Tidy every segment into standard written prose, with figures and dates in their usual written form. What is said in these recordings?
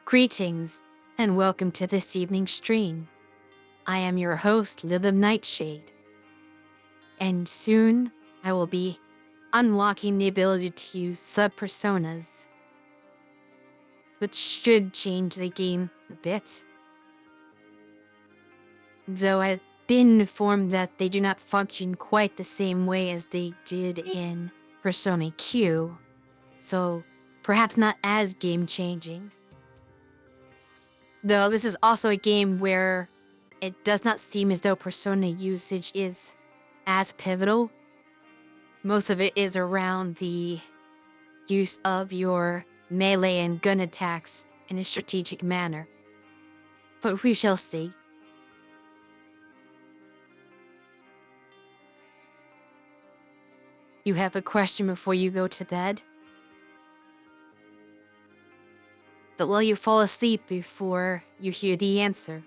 Greetings, and welcome to this evening's stream. I am your host, Lilim Nightshade. And soon, I will be unlocking the ability to use sub-personas, which should change the game a bit. Though I've been informed that they do not function quite the same way as they did in Persona Q, so perhaps not as game-changing. Though this is also a game where it does not seem as though Persona usage is as pivotal. Most of it is around the use of your melee and gun attacks in a strategic manner. But we shall see. You have a question before you go to bed? That will you fall asleep before you hear the answer?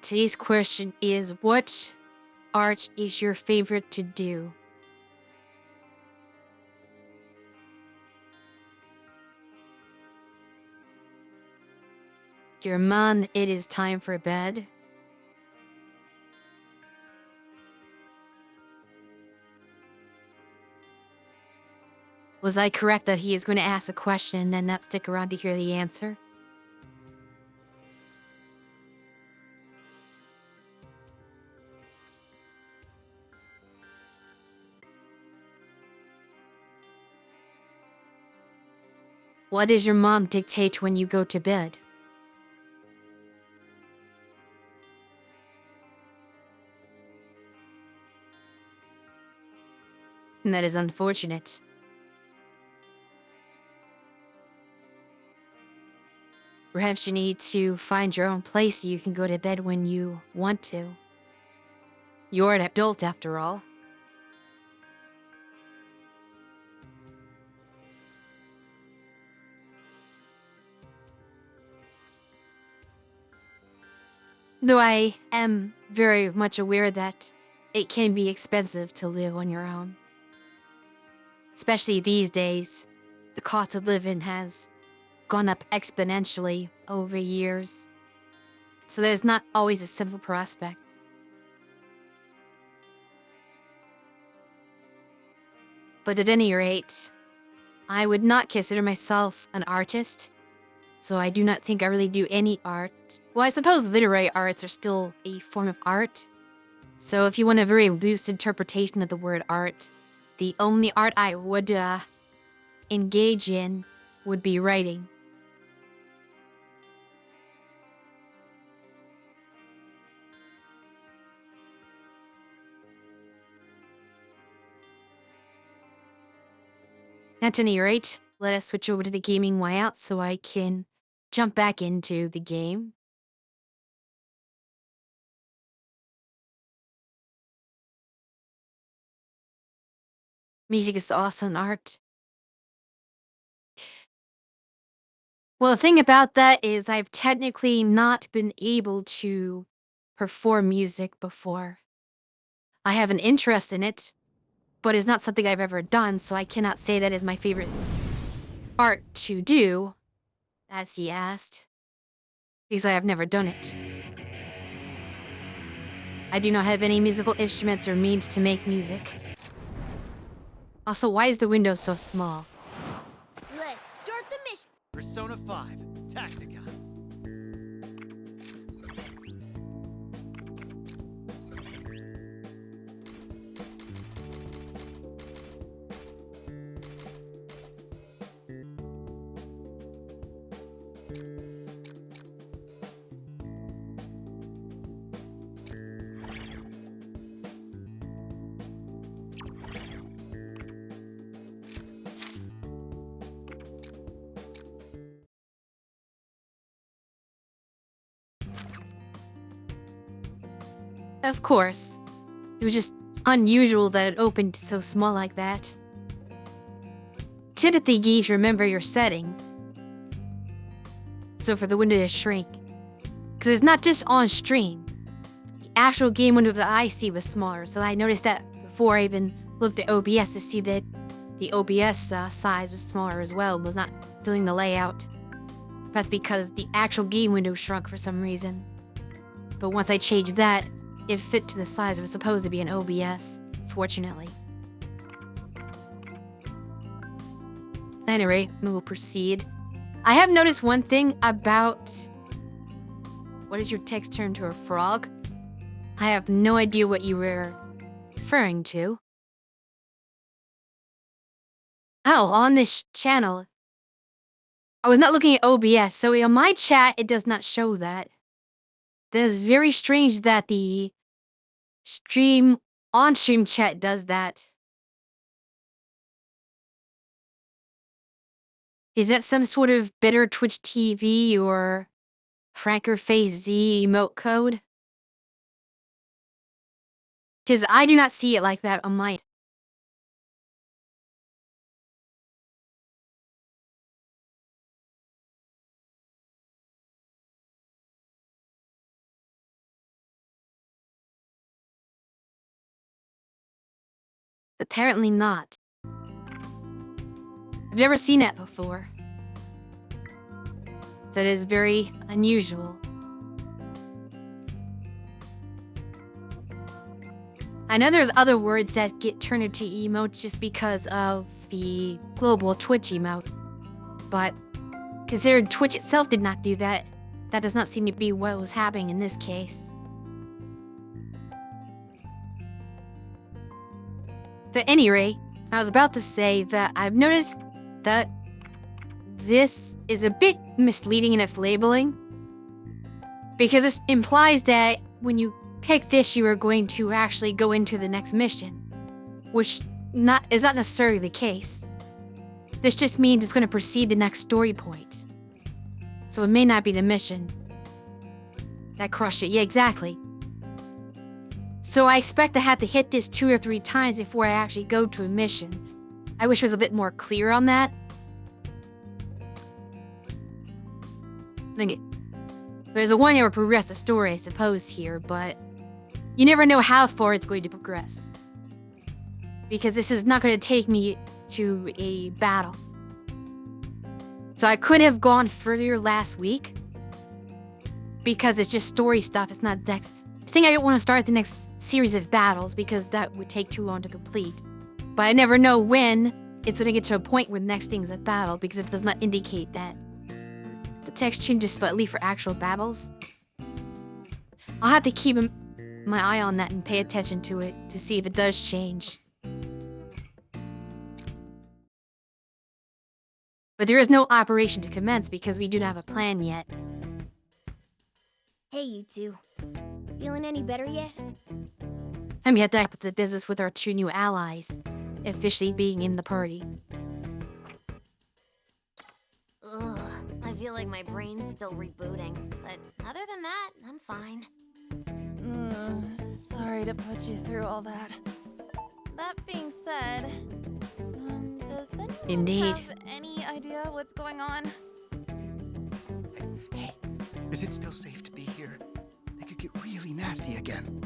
Today's question is, what art is your favorite to do? Your man, it is time for bed. Was I correct that he is going to ask a question and then not stick around to hear the answer? What does your mom dictate when you go to bed? That is unfortunate. Perhaps you need to find your own place so you can go to bed when you want to. You're an adult after all. Though I am very much aware that it can be expensive to live on your own. Especially these days, the cost of living has gone up exponentially over years. So there's not always a simple prospect. But at any rate, I would not consider myself an artist, so I do not think I really do any art. Well, I suppose literary arts are still a form of art. So if you want a very loose interpretation of the word art, the only art I would engage in would be writing. At any rate, let us switch over to the gaming layout so I can jump back into the game. Music is awesome art. Well, the thing about that is I've technically not been able to perform music before. I have an interest in it, but it's not something I've ever done, so I cannot say that is my favorite art to do, as he asked, because I have never done it. I do not have any musical instruments or means to make music. Also, why is the window so small? Let's start the mission. Persona 5, Tactica. Of course. It was just unusual that it opened so small like that. Typically, you remember your settings. so for the window to shrink. Because it's not just on stream. The actual game window that I see was smaller, so I noticed that before I even looked at OBS to see that the OBS size was smaller as well, was not doing the layout. That's because the actual game window shrunk for some reason. But once I changed that, it fit to the size it was supposed to be in OBS, fortunately. Anyway, we'll proceed. I have noticed one thing about... What did your text turn to a frog? I have no idea what you were referring to. Oh, on this channel. I was not looking at OBS, so on my chat, it does not show that. That is very strange that the on-stream chat does that. Is that some sort of better Twitch TV or Franker Face Z emote code? Because I do not see it like that on my... Apparently not. I've never seen that before. So it is very unusual. I know there's other words that get turned into emotes just because of the global Twitch emote. But considering Twitch itself did not do that, that does not seem to be what was happening in this case. At any rate, I was about to say that I've noticed that this is a bit misleading in its labeling. Because this implies that when you pick this, you are going to actually go into the next mission. Which is not necessarily the case. This just means it's going to proceed the next story point. So it may not be the mission. That crushed it. Yeah, exactly. So I expect to have to hit this 2 or 3 times before I actually go to a mission. I wish I was a bit more clear on that. There's a 1-hour progressive story, I suppose, here, but you never know how far it's going to progress. Because this is not going to take me to a battle. So I could have gone further last week. Because it's just story stuff, it's not next. I think I don't want to start the next series of battles because that would take too long to complete. But I never know when it's going to get to a point where the next thing's a battle because it does not indicate that. The text changes slightly for actual battles. I'll have to keep my eye on that and pay attention to it to see if it does change. But there is no operation to commence because we do not have a plan yet. Hey, you two. Feeling any better yet? I'm yet to up the business with our 2 new allies, officially being in the party. Ugh, I feel like my brain's still rebooting, but other than that, I'm fine. Sorry to put you through all that. That being said, does anyone Indeed. have any idea what's going on? Hey, is it still safe to be here? They could get really nasty again.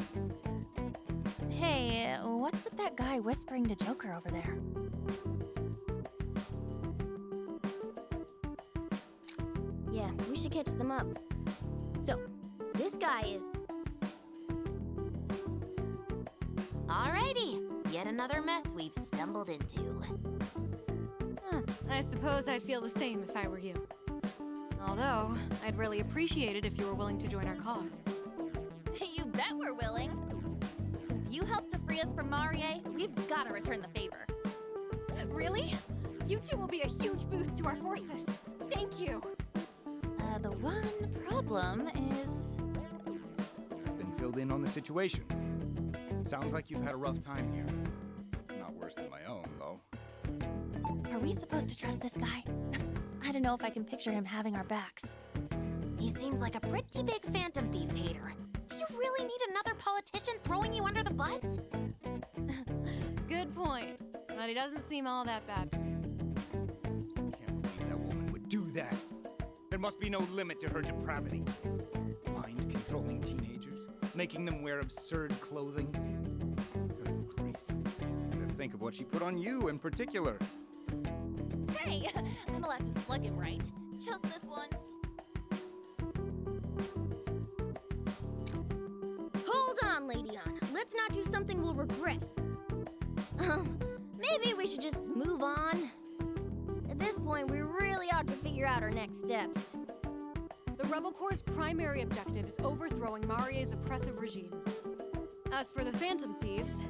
Hey, what's with that guy whispering to Joker over there? Yeah, we should catch them up. So, this guy is... Alrighty, yet another mess we've stumbled into. I suppose I'd feel the same if I were you. Although, I'd really appreciate it if you were willing to join our cause. You bet we're willing. Since you helped to free us from Marie, we've got to return the favor. Really? You two will be a huge boost to our forces. Thank you. The one problem is... I've been filled in on the situation. Sounds like you've had a rough time here. Not worse than my own, though. Are we supposed to trust this guy? I don't know if I can picture him having our backs. He seems like a pretty big Phantom Thieves hater. Do you really need another politician throwing you under the bus? Good point. But he doesn't seem all that bad. Can't believe that woman would do that. There must be no limit to her depravity. Mind-controlling teenagers, making them wear absurd clothing. Good grief. And to think of what she put on you in particular. Hey, I'm allowed to slug him, right? Just this once. Hold on, Lady Anna. Let's not do something we'll regret. Maybe we should just move on. At this point, we really ought to figure out our next steps. The Rebel Corps' primary objective is overthrowing Marie's oppressive regime. As for the Phantom Thieves,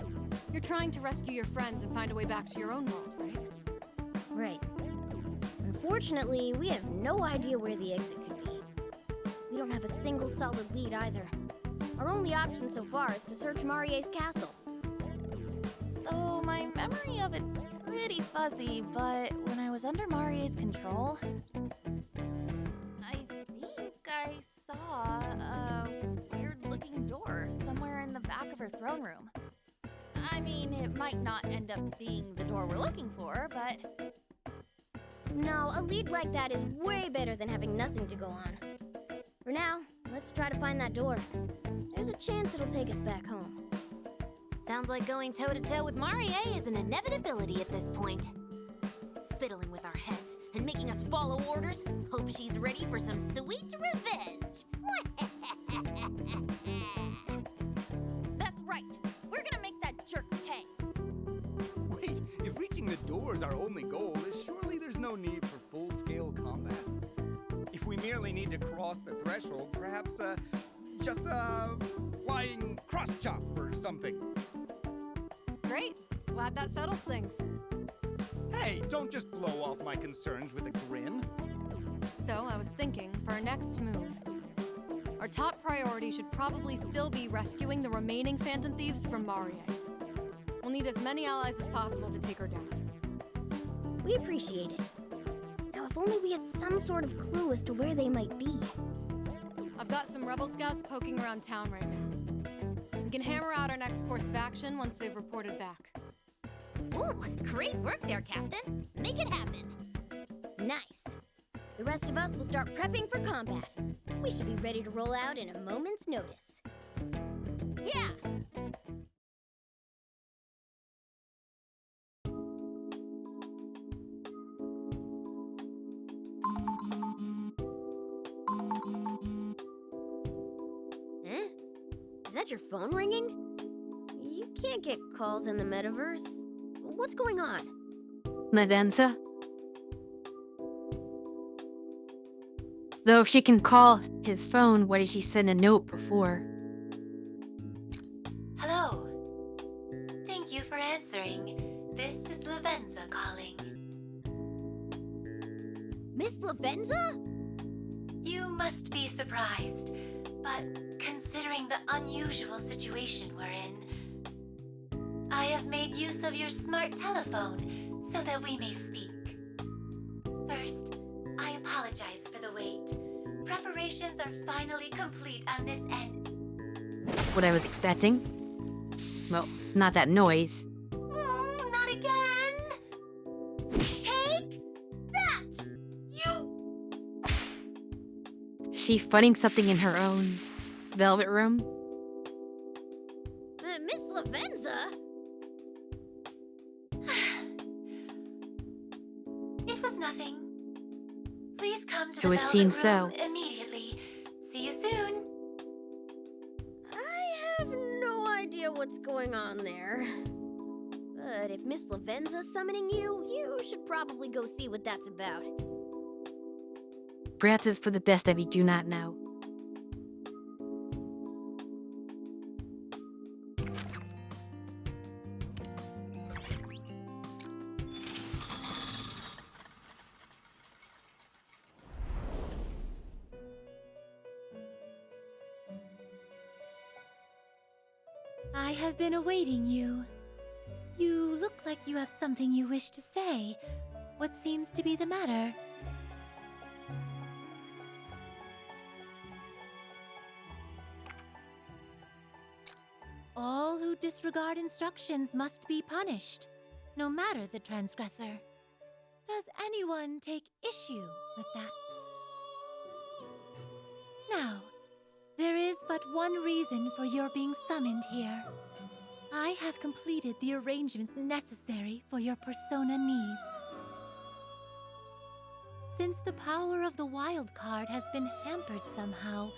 you're trying to rescue your friends and find a way back to your own world, right? Right. Unfortunately, we have no idea where the exit could be. We don't have a single solid lead either. Our only option so far is to search Marie's castle. So my memory of it's pretty fuzzy, but when I was under Marie's control, I think I saw a weird-looking door somewhere in the back of her throne room. I mean, it might not end up being the door we're looking for, but... No, a lead like that is way better than having nothing to go on. For now, let's try to find that door. There's a chance it'll take us back home. Sounds like going toe-to-toe with Marie is an inevitability at this point. Fiddling with our heads and making us follow orders. Hope she's ready for some sweet revenge. That's right! We're gonna make that jerk pay! Wait, if reaching the door is our only goal, surely there's no need for full-scale combat. If we merely need to cross the threshold, perhaps, just a flying cross-chop or something. Great. Glad that settles things. Hey, don't just blow off my concerns with a grin. So, I was thinking, for our next move, our top priority should probably still be rescuing the remaining Phantom Thieves from Marie. We'll need as many allies as possible to take her down. We appreciate it. Now, if only we had some sort of clue as to where they might be. I've got some Rebel Scouts poking around town right now. We can hammer out our next course of action once they've reported back. Ooh, great work there, Captain. Make it happen. Nice. The rest of us will start prepping for combat. We should be ready to roll out in a moment's notice. Yeah! Eh? Is that your phone ringing? You can't get calls in the metaverse. What's going on? Ladenza? Though if she can call his phone, why did she send a note before? Hello. Thank you for answering. This is Lavenza calling. Miss Lavenza? You must be surprised, but considering the unusual situation we're in, I have made use of your smart telephone so that we may speak. First, I apologize for the wait. Preparations are finally complete on this end. What I was expecting? Well, not that noise. Not again! Take that! You! Is she fighting something in her own velvet room? Miss Lavenza? It was nothing. Please come to It the would velvet seem room so. immediately. See you soon. I have no idea what's going on there. But if Miss Lavenza's summoning you, you should probably go see what that's about. Perhaps it's for the best that we do not know. I have been awaiting you. You look like you have something you wish to say. What seems to be the matter? All who disregard instructions must be punished, no matter the transgressor. Does anyone take issue with that? Now, there is but one reason for your being summoned here. I have completed the arrangements necessary for your persona needs. Since the power of the wild card has been hampered somehow,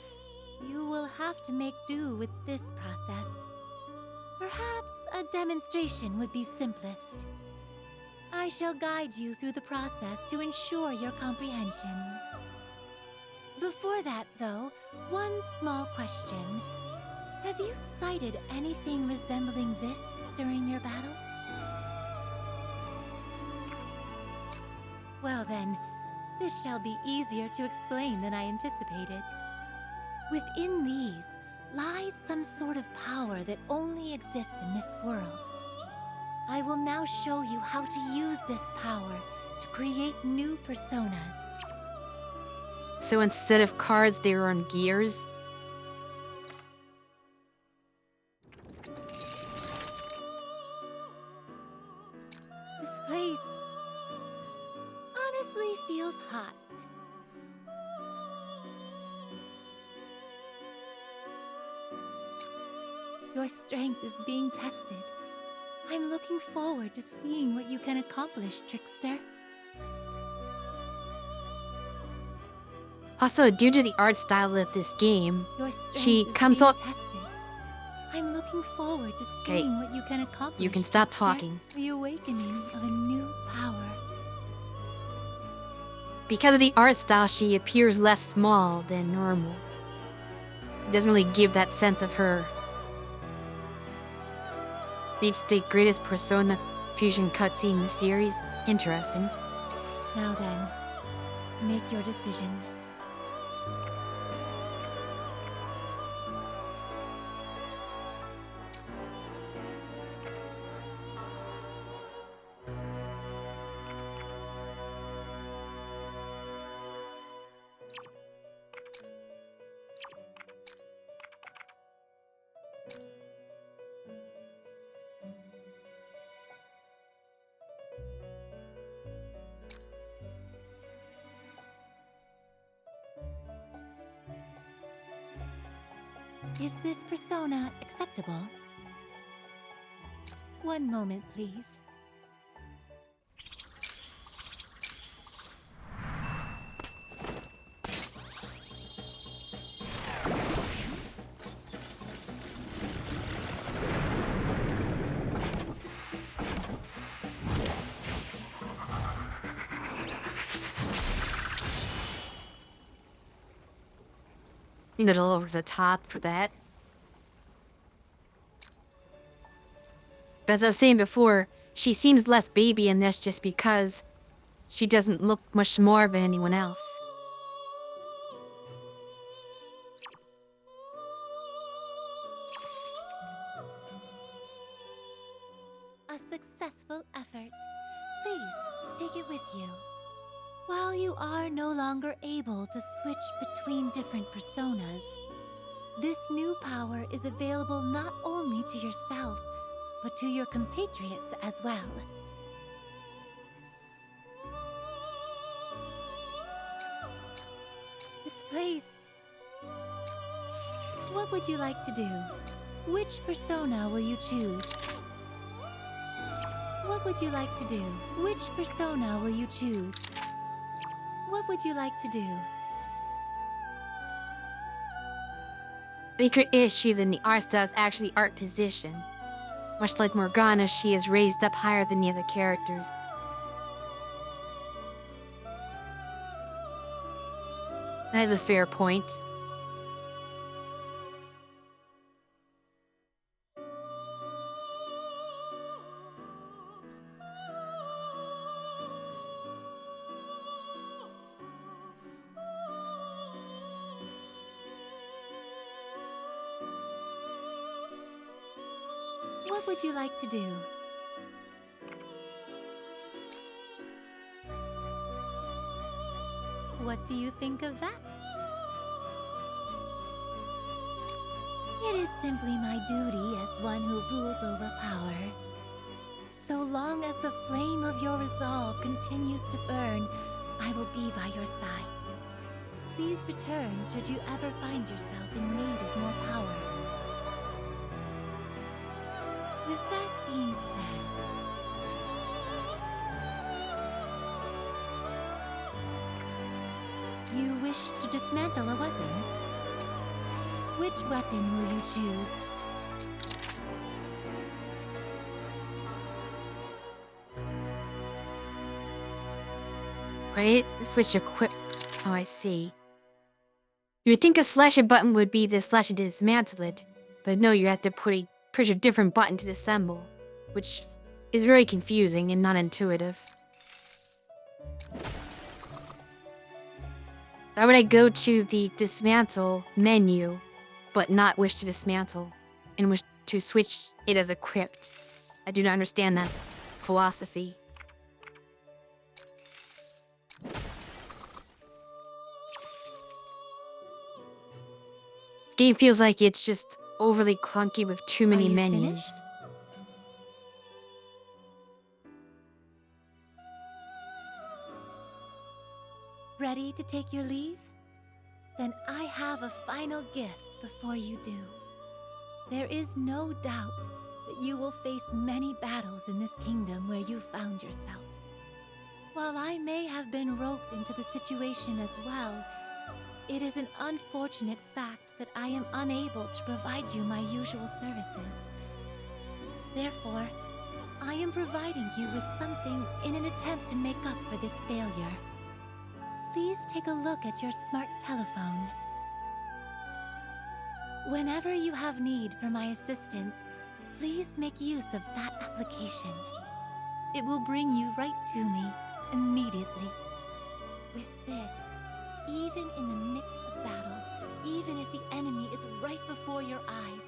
you will have to make do with this process. Perhaps a demonstration would be simplest. I shall guide you through the process to ensure your comprehension. Before that, though, one small question. Have you sighted anything resembling this during your battles? Well then, this shall be easier to explain than I anticipated. Within these lies some sort of power that only exists in this world. I will now show you how to use this power to create new personas. So instead of cards, they were on gears? This place honestly feels hot. Your strength is being tested. I'm looking forward to seeing what you can accomplish, Trickster. Also, due to the art style of this game, Your strength she is comes being up. tested. I'm looking forward to Okay, seeing what you can accomplish. you can stop Trickster. talking. The awakening of a new power. Because of the art style, she appears less small than normal. It doesn't really give that sense of her. It's the greatest Persona fusion cutscene in the series. Interesting. Now then, make your decision. Is this persona acceptable? One moment, please. A little over the top for that. But as I was saying before, she seems less baby in this just because she doesn't look much more than anyone else. A successful effort. Please, take it with you. While you are no longer able to switch between different personas, this new power is available not only to yourself, but to your compatriots as well. This place... What would you like to do? Which persona will you choose? What would you like to do? Which persona will you choose? What would you like to do? Bigger issue than the art style is actually art position. Much like Morgana, she is raised up higher than the other characters. That is a fair point. What would you like to do? What do you think of that? It is simply my duty as one who rules over power. So long as the flame of your resolve continues to burn, I will be by your side. Please return should you ever find yourself in need of more power. With that being said, you wish to dismantle a weapon? Which weapon will you choose? Right? Switch equip. Oh, I see. You would think a slash it button would be the slash and dismantle it, but no, you have to push a different button to disassemble, which is very confusing and not intuitive. Why would I go to the dismantle menu, but not wish to dismantle, and wish to switch it as equipped? I do not understand that philosophy. This game feels like it's just overly clunky with too many menus. Finished? Ready to take your leave? Then I have a final gift before you do. There is no doubt that you will face many battles in this kingdom where you found yourself. While I may have been roped into the situation as well, it is an unfortunate fact that I am unable to provide you my usual services. Therefore, I am providing you with something in an attempt to make up for this failure. Please take a look at your smart telephone. Whenever you have need for my assistance, please make use of that application. It will bring you right to me immediately. With this, even in the midst of battle, even if the enemy is right before your eyes,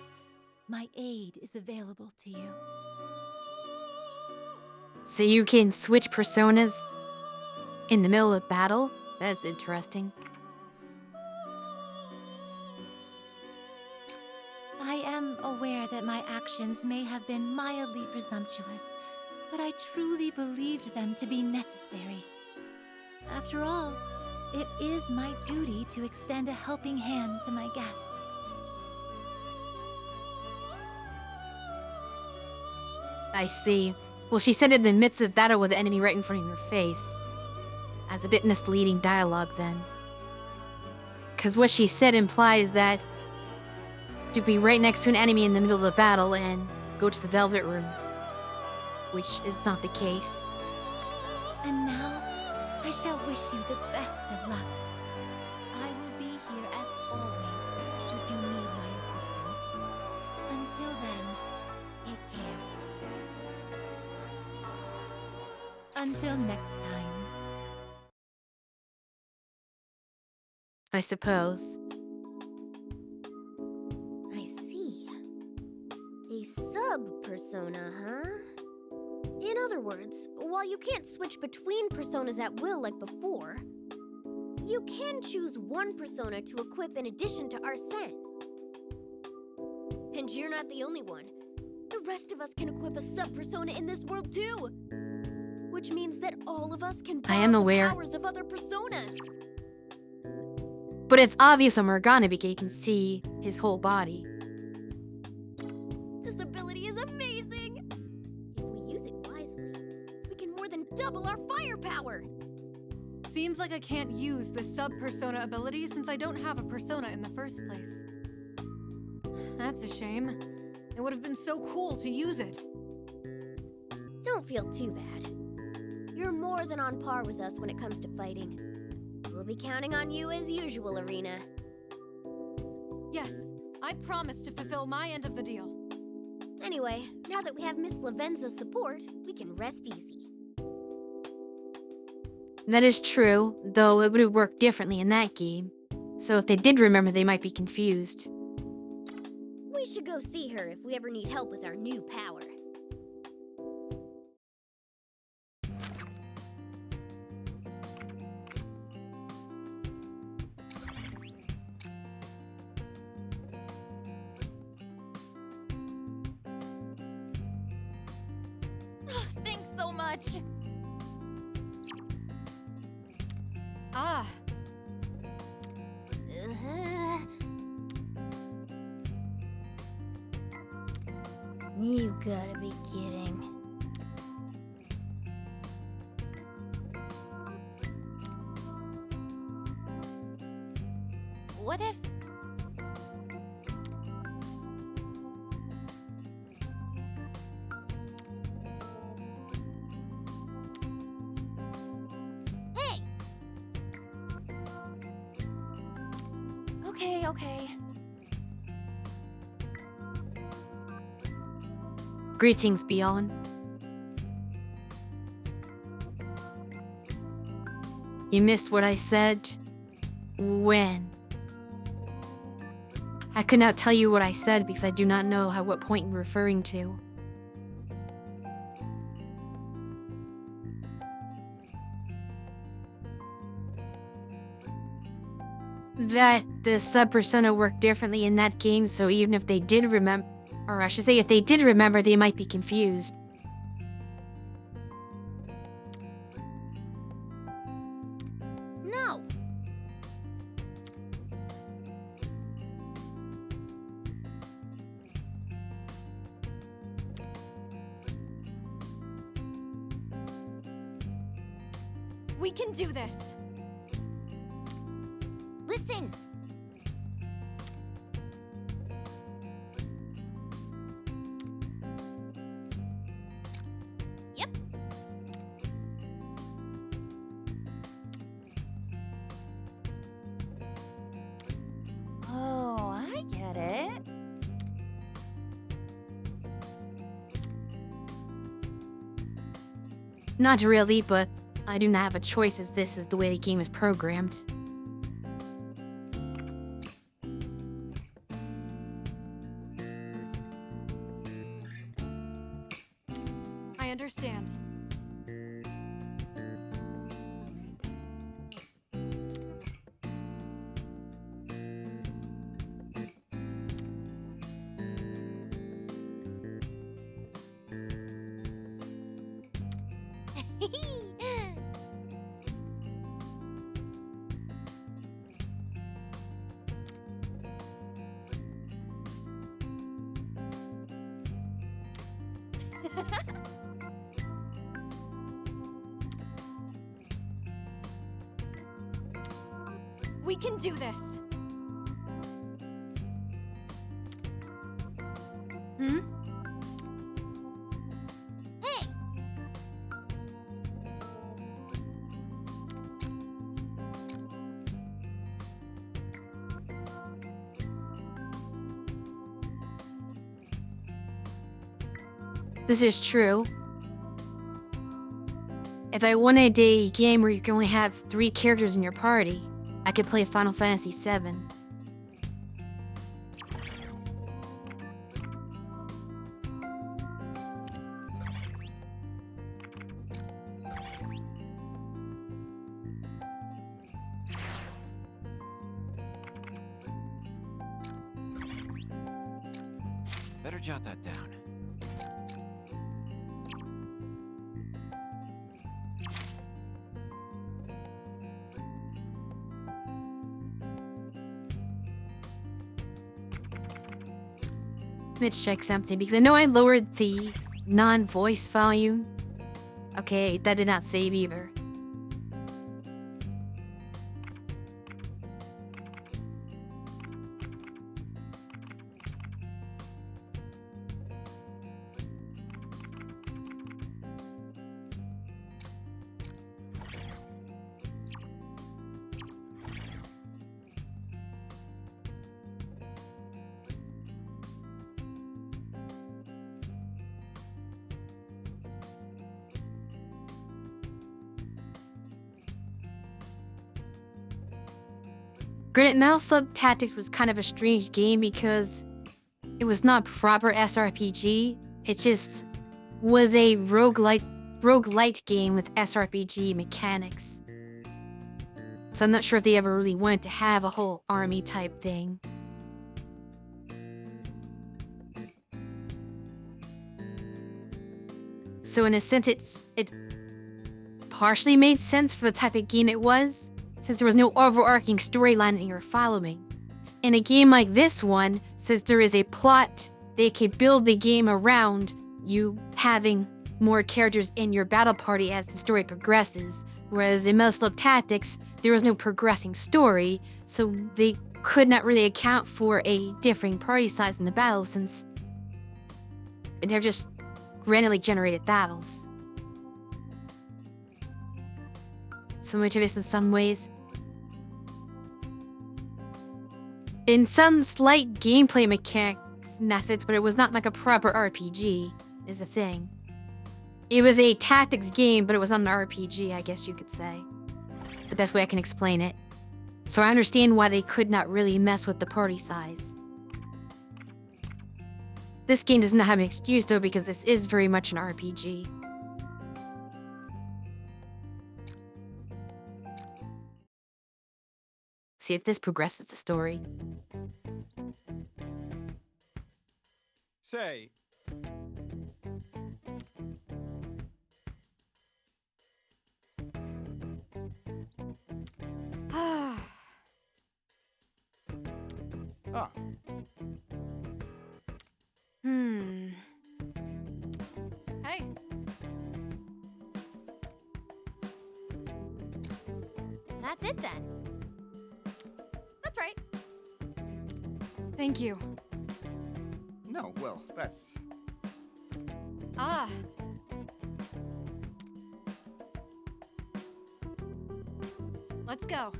my aid is available to you. So you can switch personas in the middle of battle? That's interesting. I am aware that my actions may have been mildly presumptuous, but I truly believed them to be necessary. After all, it is my duty to extend a helping hand to my guests. I see. Well, she said in the midst of battle with the enemy right in front of your face. As a bit misleading dialogue, then. Because what she said implies that to be right next to an enemy in the middle of the battle and go to the Velvet Room. Which is not the case. And now, I shall wish you the best of luck. I will be here as always, should you need my assistance. Until then, take care. Until next time. I suppose. I see. A sub-persona, huh? In other words, while you can't switch between personas at will like before, you can choose one persona to equip in addition to Arsene. And you're not the only one. The rest of us can equip a sub-persona in this world too! Which means that all of us can I am borrow aware. the powers of other personas! But it's obvious on Morgana because you can see his whole body. This ability is amazing! If we use it wisely, we can more than double our firepower! Seems like I can't use the sub-persona ability since I don't have a persona in the first place. That's a shame. It would have been so cool to use it. Don't feel too bad. You're more than on par with us when it comes to fighting. We'll be counting on you as usual, Arena. Yes, I promise to fulfill my end of the deal. Anyway, now that we have Miss Lavenza's support, we can rest easy. That is true, though it would have worked differently in that game. So if they did remember, they might be confused. We should go see her if we ever need help with our new power. Thanks so much. You gotta be kidding. What if... Hey! Okay. Greetings, Beyond. You missed what I said? When? I could not tell you what I said because I do not know what point you're referring to. That the sub-persona worked differently in that game, so even if they did remember, or I should say if they did remember, they might be confused. No! We can do this. Listen! Yep. Oh, I get it. Not really, but I do not have a choice as this is the way the game is programmed. I understand. We can do this. Hmm? Hey! This is true. If I wanted a game where you can only have 3 characters in your party, I could play Final Fantasy VII. Better jot that down. Let's check something because I know I lowered the non-voice volume. Okay, that did not save either. Granted, Metal Slug Tactics was kind of a strange game because it was not proper SRPG. It just was a roguelite game with SRPG mechanics. So I'm not sure if they ever really wanted to have a whole army type thing. So in a sense, it partially made sense for the type of game it was, since there was no overarching storyline that you were following. In a game like this one, since there is a plot they can build the game around you having more characters in your battle party as the story progresses. Whereas in most of Tactics, there was no progressing story, so they could not really account for a differing party size in the battle since they're just randomly generated battles. Similar to this in some ways. In some slight gameplay mechanics methods, but it was not like a proper RPG, is the thing. It was a tactics game, but it was not an RPG, I guess you could say. It's the best way I can explain it. So I understand why they could not really mess with the party size. This game does not have an excuse though, because this is very much an RPG. See if this progresses the story. Say, ah, Hey. That's it then. That's right. Thank you. no, well, that's... Ah. Let's go.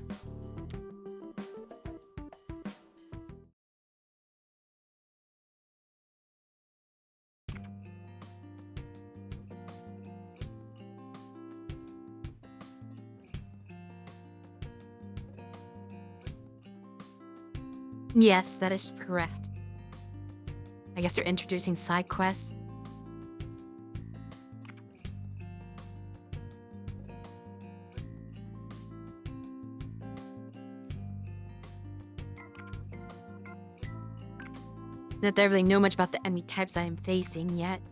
Yes, that is correct. I guess they're introducing side quests. Not that I really know much about the enemy types I am facing yet.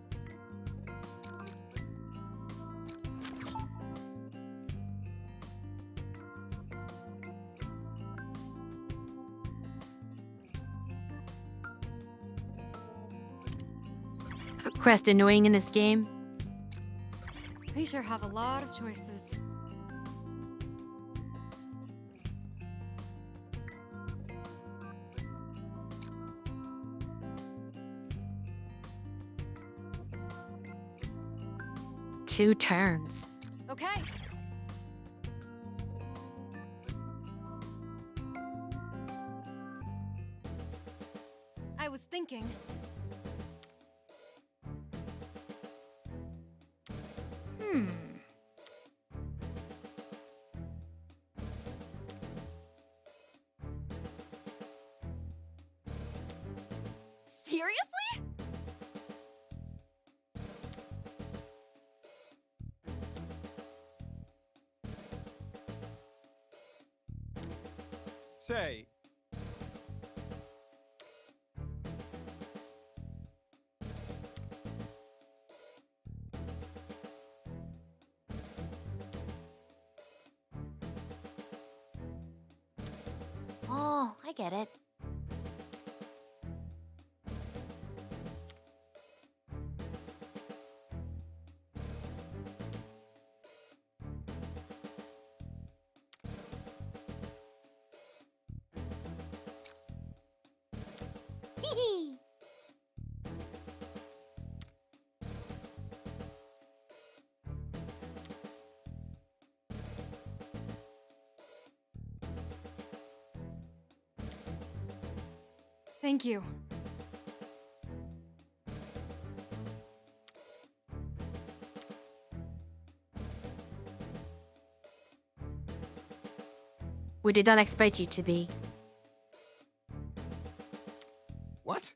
Quest annoying in this game? We sure have a lot of choices. Two turns. Okay. I was thinking. Seriously? Say, Oh, I get it. Hee Thank you. We did not expect you to be. what?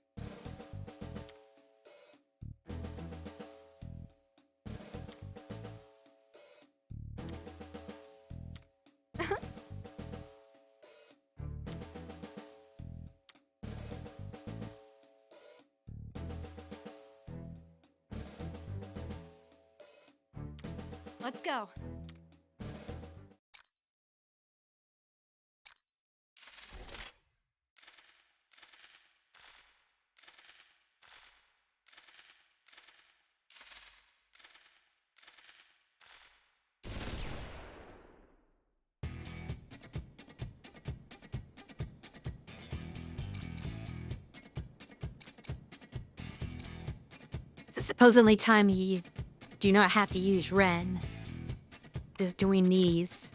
Let's go. So supposedly time you do not have to use Ren. Just doing these.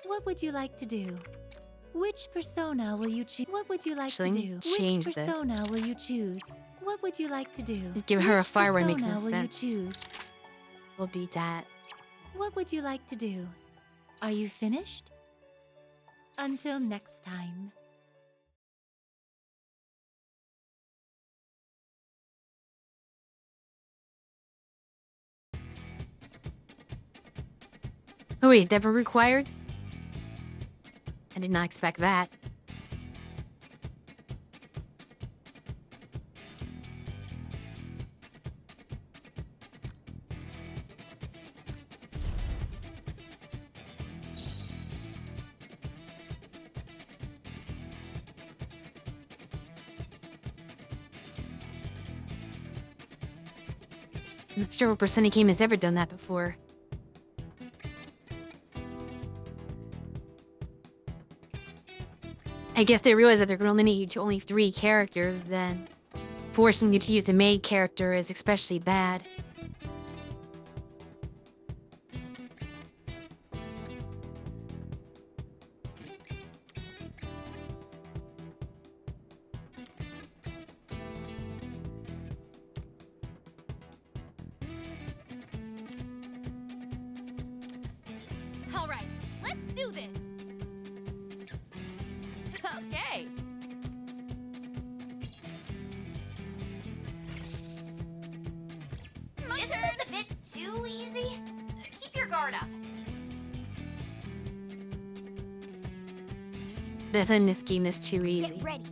What would you like to do? Which persona will you choose? What would you like Actually, to do? change Which this. persona will you choose? What would you like to do? Just give her a Which fire where it makes persona no will sense. you choose? We'll do that. What would you like to do? Are you finished? Until next time. Oh wait, never required? I did not expect that. I'm not sure what Persona game has ever done that before. I guess they realized that they're going to limit you to only 3 characters, then forcing you to use the main character is especially bad. All right, let's do this. Okay. Isn't this a bit too easy? Keep your guard up. Nothing in this game is too easy. Get ready.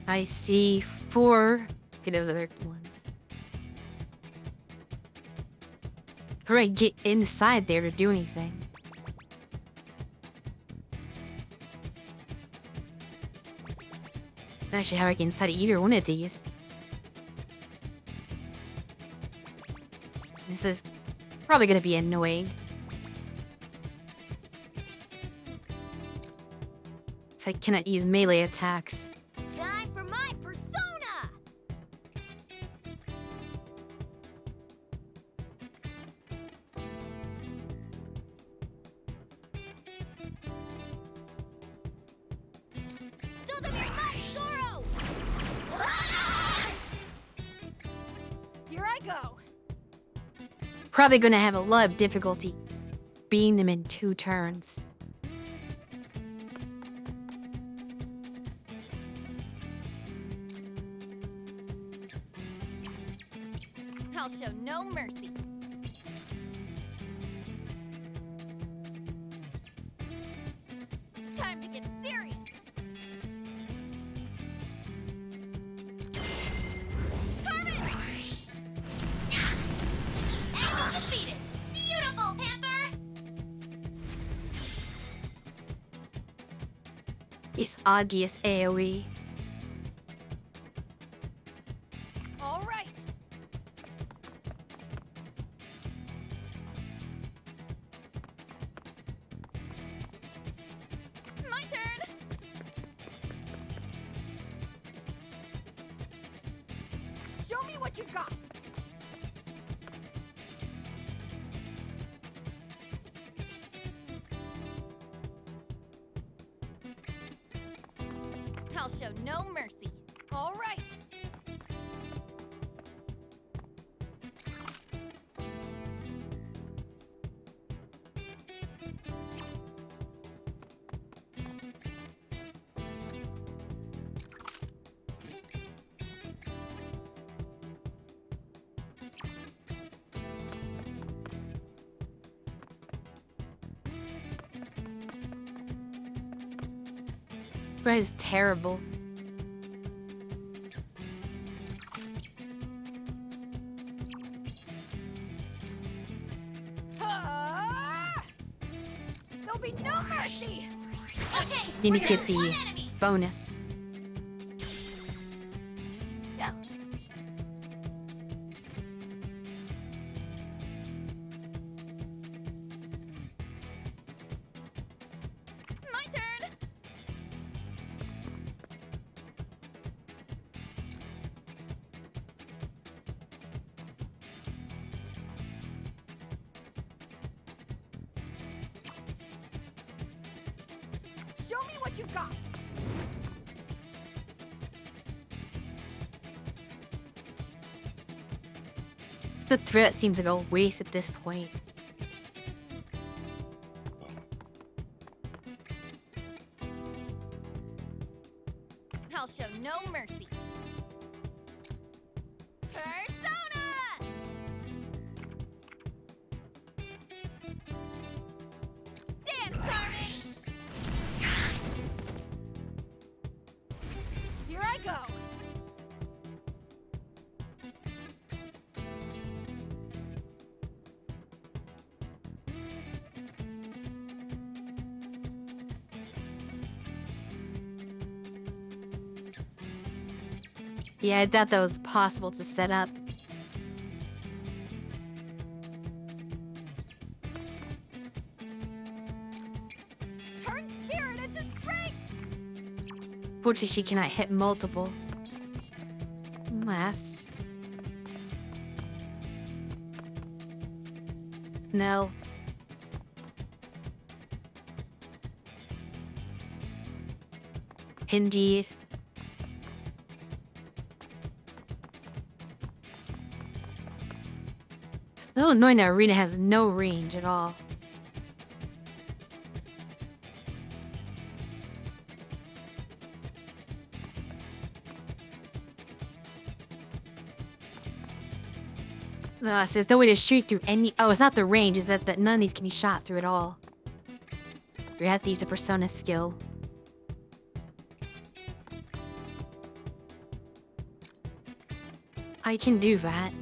I see 4. Okay, those other ones. Before I get inside there to do anything. Not actually how I get inside either one of these. This is probably gonna be annoying. If I cannot use melee attacks. Time for my persona. Here I go. Probably gonna have a lot of difficulty beating them in 2 turns. I'll show no mercy. Time to get serious. Enemy defeated! Beautiful, Panther! It's obvious AoE. All right. My turn. Show me what you got. I'll show no mercy. All right. That is terrible. Ah! There'll be no mercy. Okay, Need to get the bonus. Yeah. My turn! Show me what you've got! The threat seems like a waste at this point. I'll show no mercy. Persona! Dance, Carmen! Here I go. Yeah, I doubt that was possible to set up. Turn spirit into strength! Fortunately, she cannot hit multiple. Unless... No. Indeed. A little annoying that Arena has no range at all. There's no way to shoot through any... Oh, it's not the range, it's that none of these can be shot through at all. You have to use a persona skill. I can do that.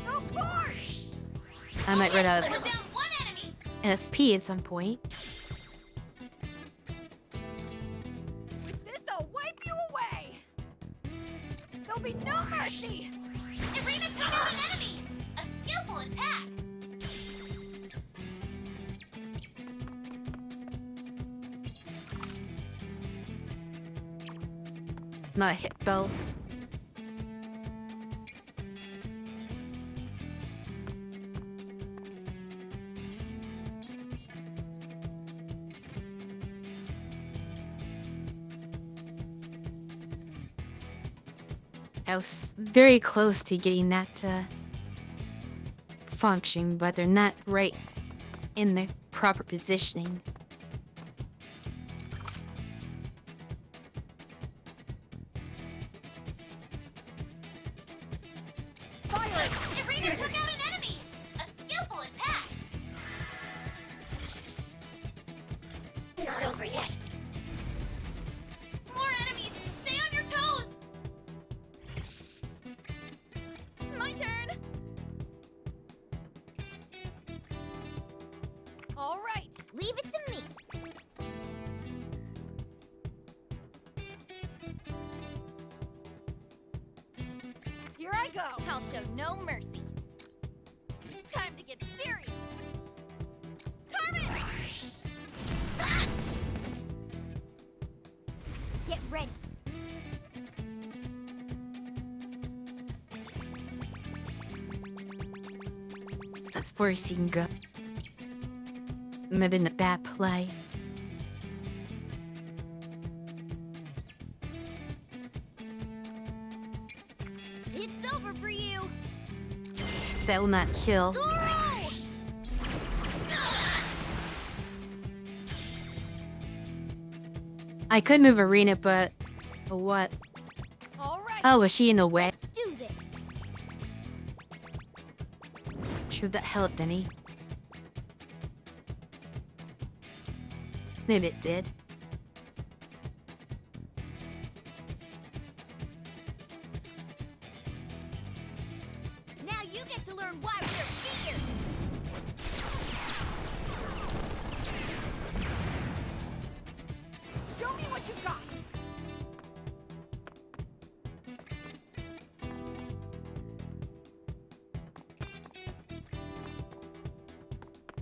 Go forth! I might run out of Put down one enemy. SP at some point. This'll wipe you away! There'll be no mercy! Irina took out an enemy. A skillful attack. Not hit both. I was very close to getting that to function, but they're not right in the proper positioning. Irina took out an enemy. A skillful attack. Not over yet. More enemies. Stay on your toes. My turn! All right. Leave it to me. Here I go! I'll show no mercy. Time to get serious! Carmen! Get ready. That's where she can go. Maybe in the bad play. It's over for you. That will not kill. I could move Arena, but what? All right. Oh, was she in the way? Do this. True, that helped, didn't he? Maybe it did. Now you get to learn why we're here.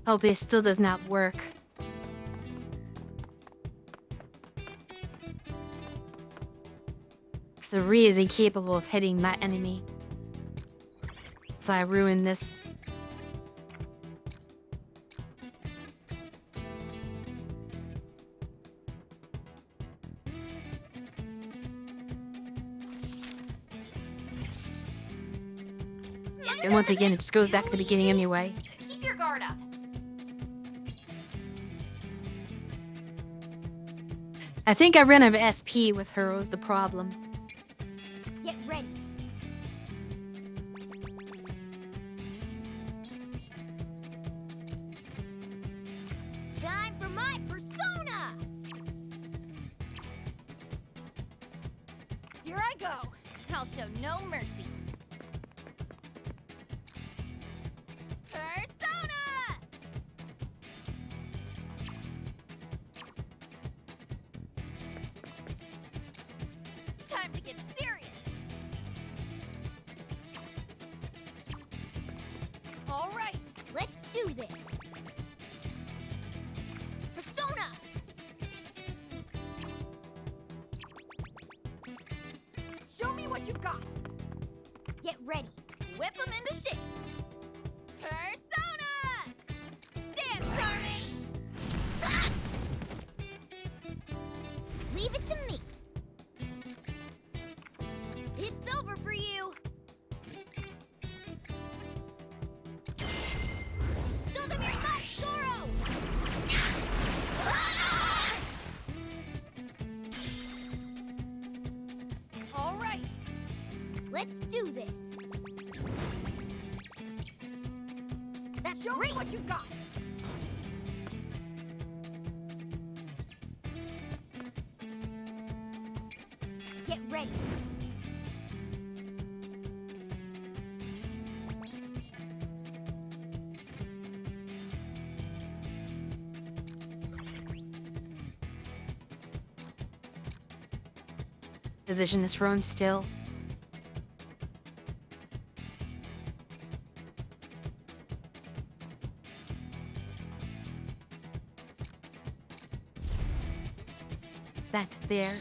Hope it still does not work. The Ree is incapable of hitting that enemy. So I ruined this. And once again, it just goes back to the beginning anyway. Keep your guard up. I think I ran out of SP with her was the problem. Get ready. Time for my persona! Here I go. I'll show no mercy. Persona! Time to get serious. All right. Let's do this. Persona! Show me what you've got. Get ready. Whip them into shape. Persona! Dance, Carmen! Leave it to me. It's over for you. Show them your butt, Goro! All right. Let's do this. That's Show great. me what you've got. Get ready. Position is thrown still. That there.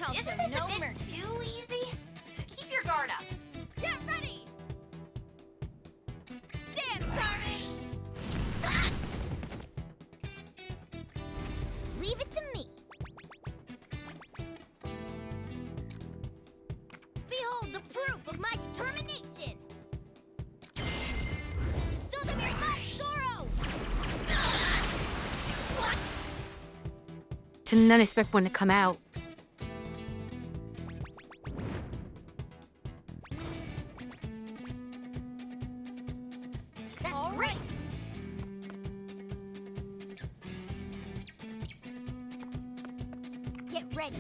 I'll show Isn't this no a bit mercy. too easy? Keep your guard up. Get ready! Dance, Carmen! Leave it to me. Behold the proof of my determination. Show them your butt, Goro! Did not expect one to come out. That's All great. right. Get ready.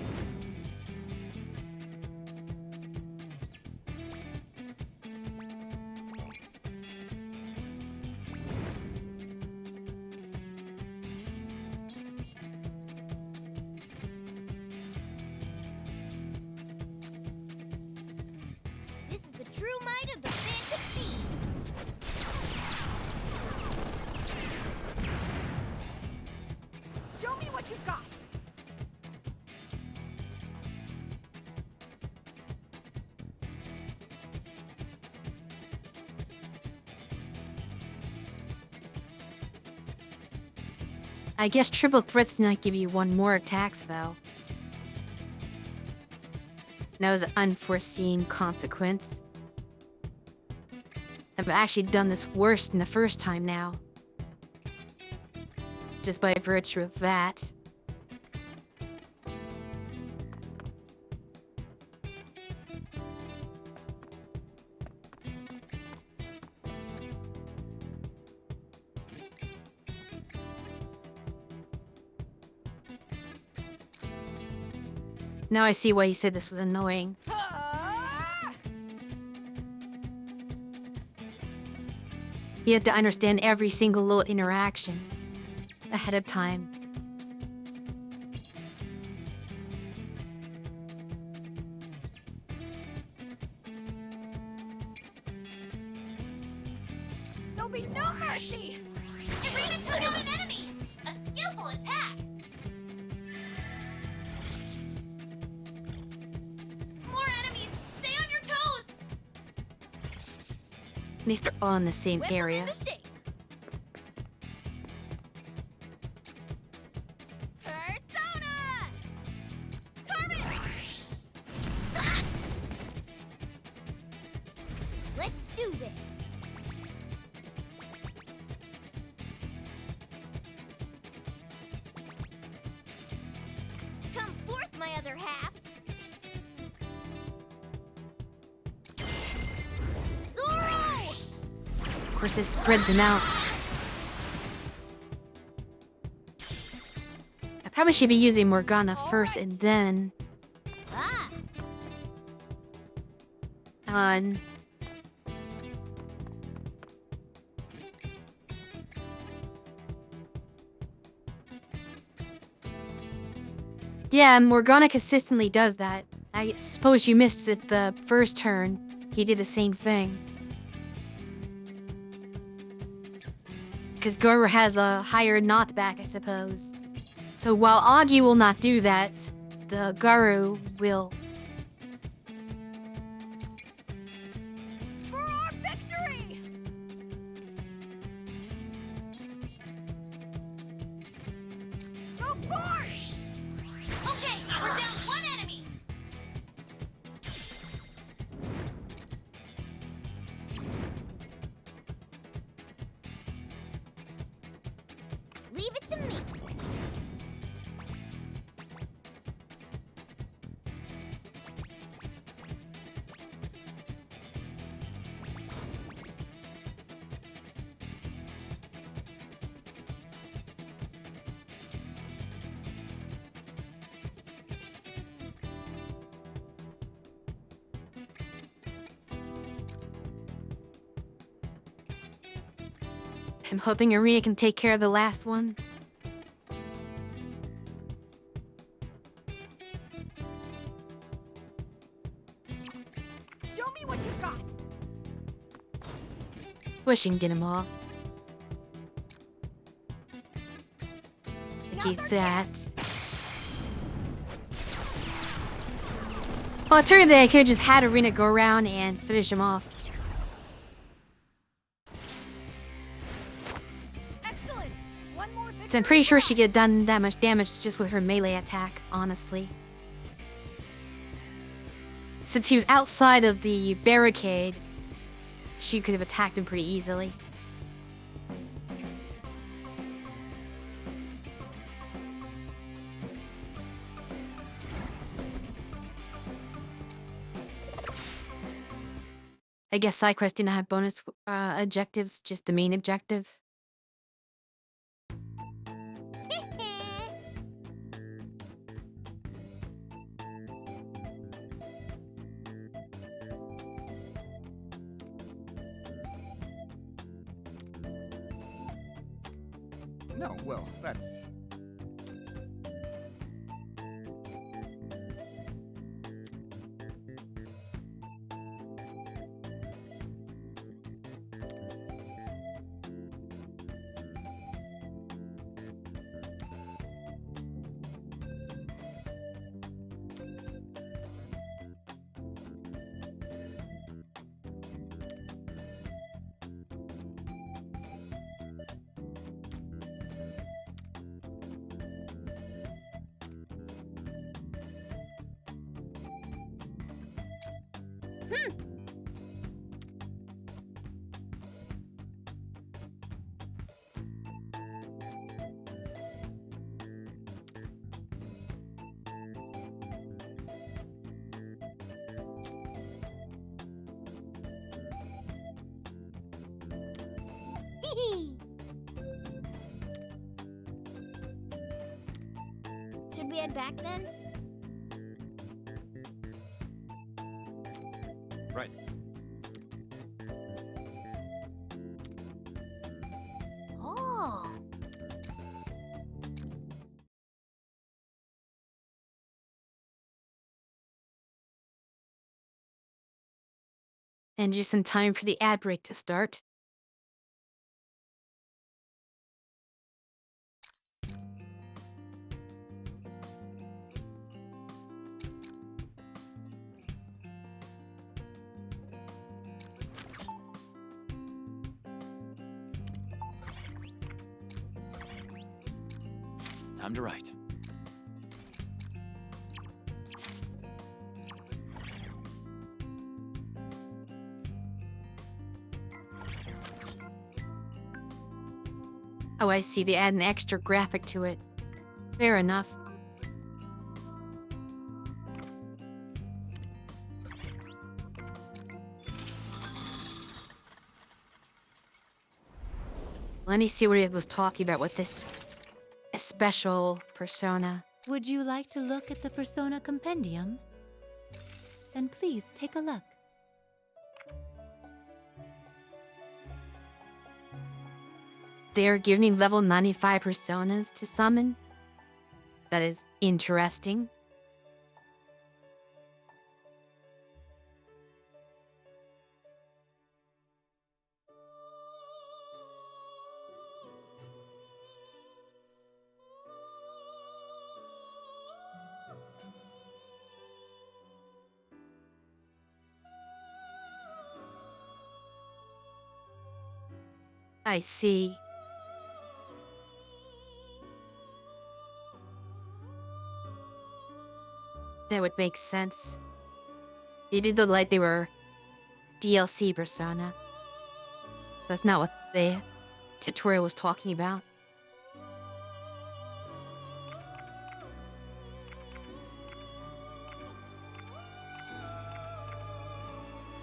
This is the true might of the Phantom Thieves. Show me what you've got. I guess triple threats do not give you one more attack spell. That was an unforeseen consequence. I've actually done this worse than the first time now. Just by virtue of that. Now I see why he said this was annoying. Ah! He had to understand every single little interaction ahead of time. There'll be no mercy! Irina took out an enemy! A skillful attack! More enemies! Stay on your toes! At least they're all in the same Whip 'em area. into shape. Persona! Carmen! Let's do this. Come forth, my other half. Zorro! Of course, they spread them out. I probably should be using Morgana first and then Ah! on. Yeah, Morgana consistently does that. I suppose you missed it the first turn. He did the same thing. Because Goro has a higher knockback, I suppose. So while Augie will not do that, the Garo will. For our victory! Go forth! Okay, we're down one enemy! Leave it to me. I'm hoping Arena can take care of the last one. Show me what you've got. Wishing did 'em all. Okay, that. Well, alternatively, I could have just had Arena go around and finish him off. Excellent. One more victory. So I'm pretty sure she could have done that much damage just with her melee attack, honestly. Since he was outside of the barricade, she could have attacked him pretty easily. I guess side quests didn't have bonus objectives, just the main objective. No, well, that's... Should we head back then? Right. Oh. And just in time for the ad break to start. Time to write. Oh, I see. They add an extra graphic to it. Fair enough. Let me see what it was talking about with this special persona. Would you like to look at the Persona Compendium? Then please take a look. They're giving me level 95 personas to summon. That is interesting. I see. That would make sense. They did look like they were DLC persona. So that's not what the tutorial was talking about.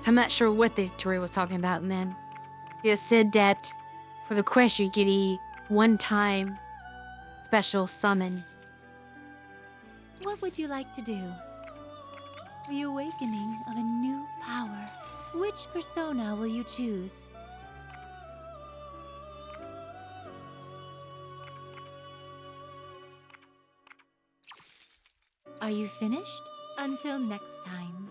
I'm not sure what the tutorial was talking about, and then it said that for the quest you get a one-time special summon. What would you like to do? The awakening of a new power. Which persona will you choose? Are you finished? Until next time.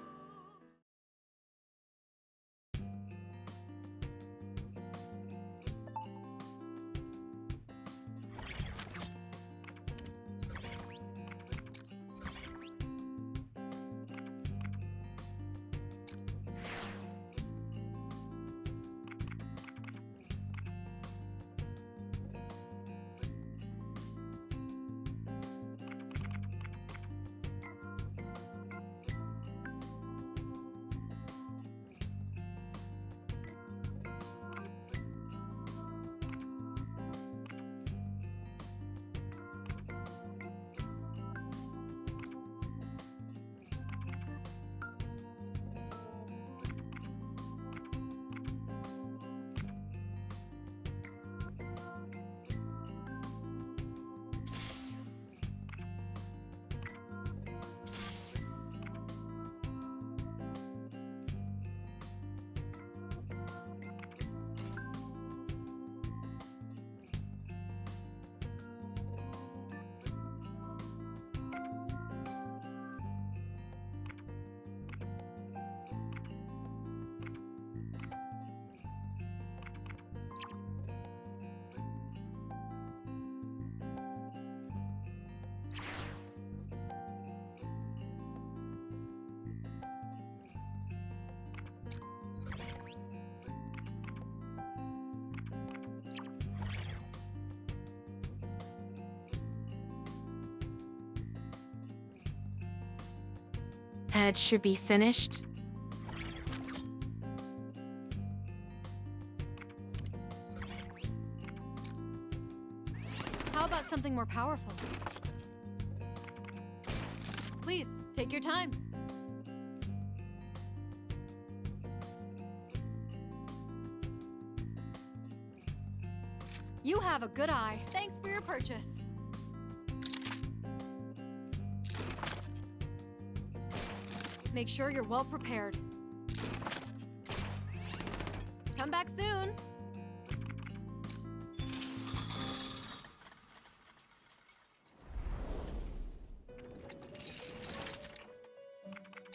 It should be finished. How about something more powerful? Please, take your time. You have a good eye. Thanks for your purchase. Make sure you're well prepared. Come back soon.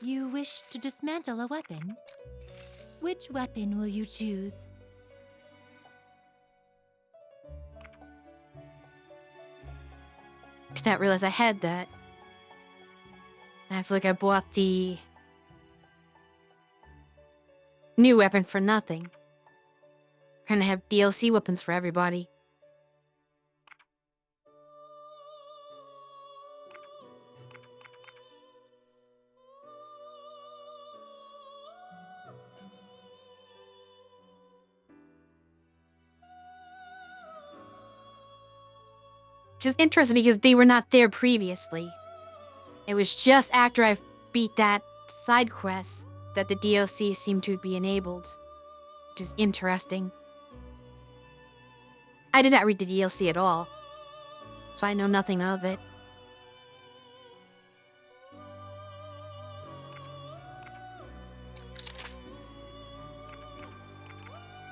You wish to dismantle a weapon? Which weapon will you choose? Did not realize I had that. I feel like I bought the new weapon for nothing. We're gonna have DLC weapons for everybody. Which is interesting because they were not there previously. It was just after I beat that side quest that the DLC seemed to be enabled. Which is interesting. I did not read the DLC at all, so I know nothing of it.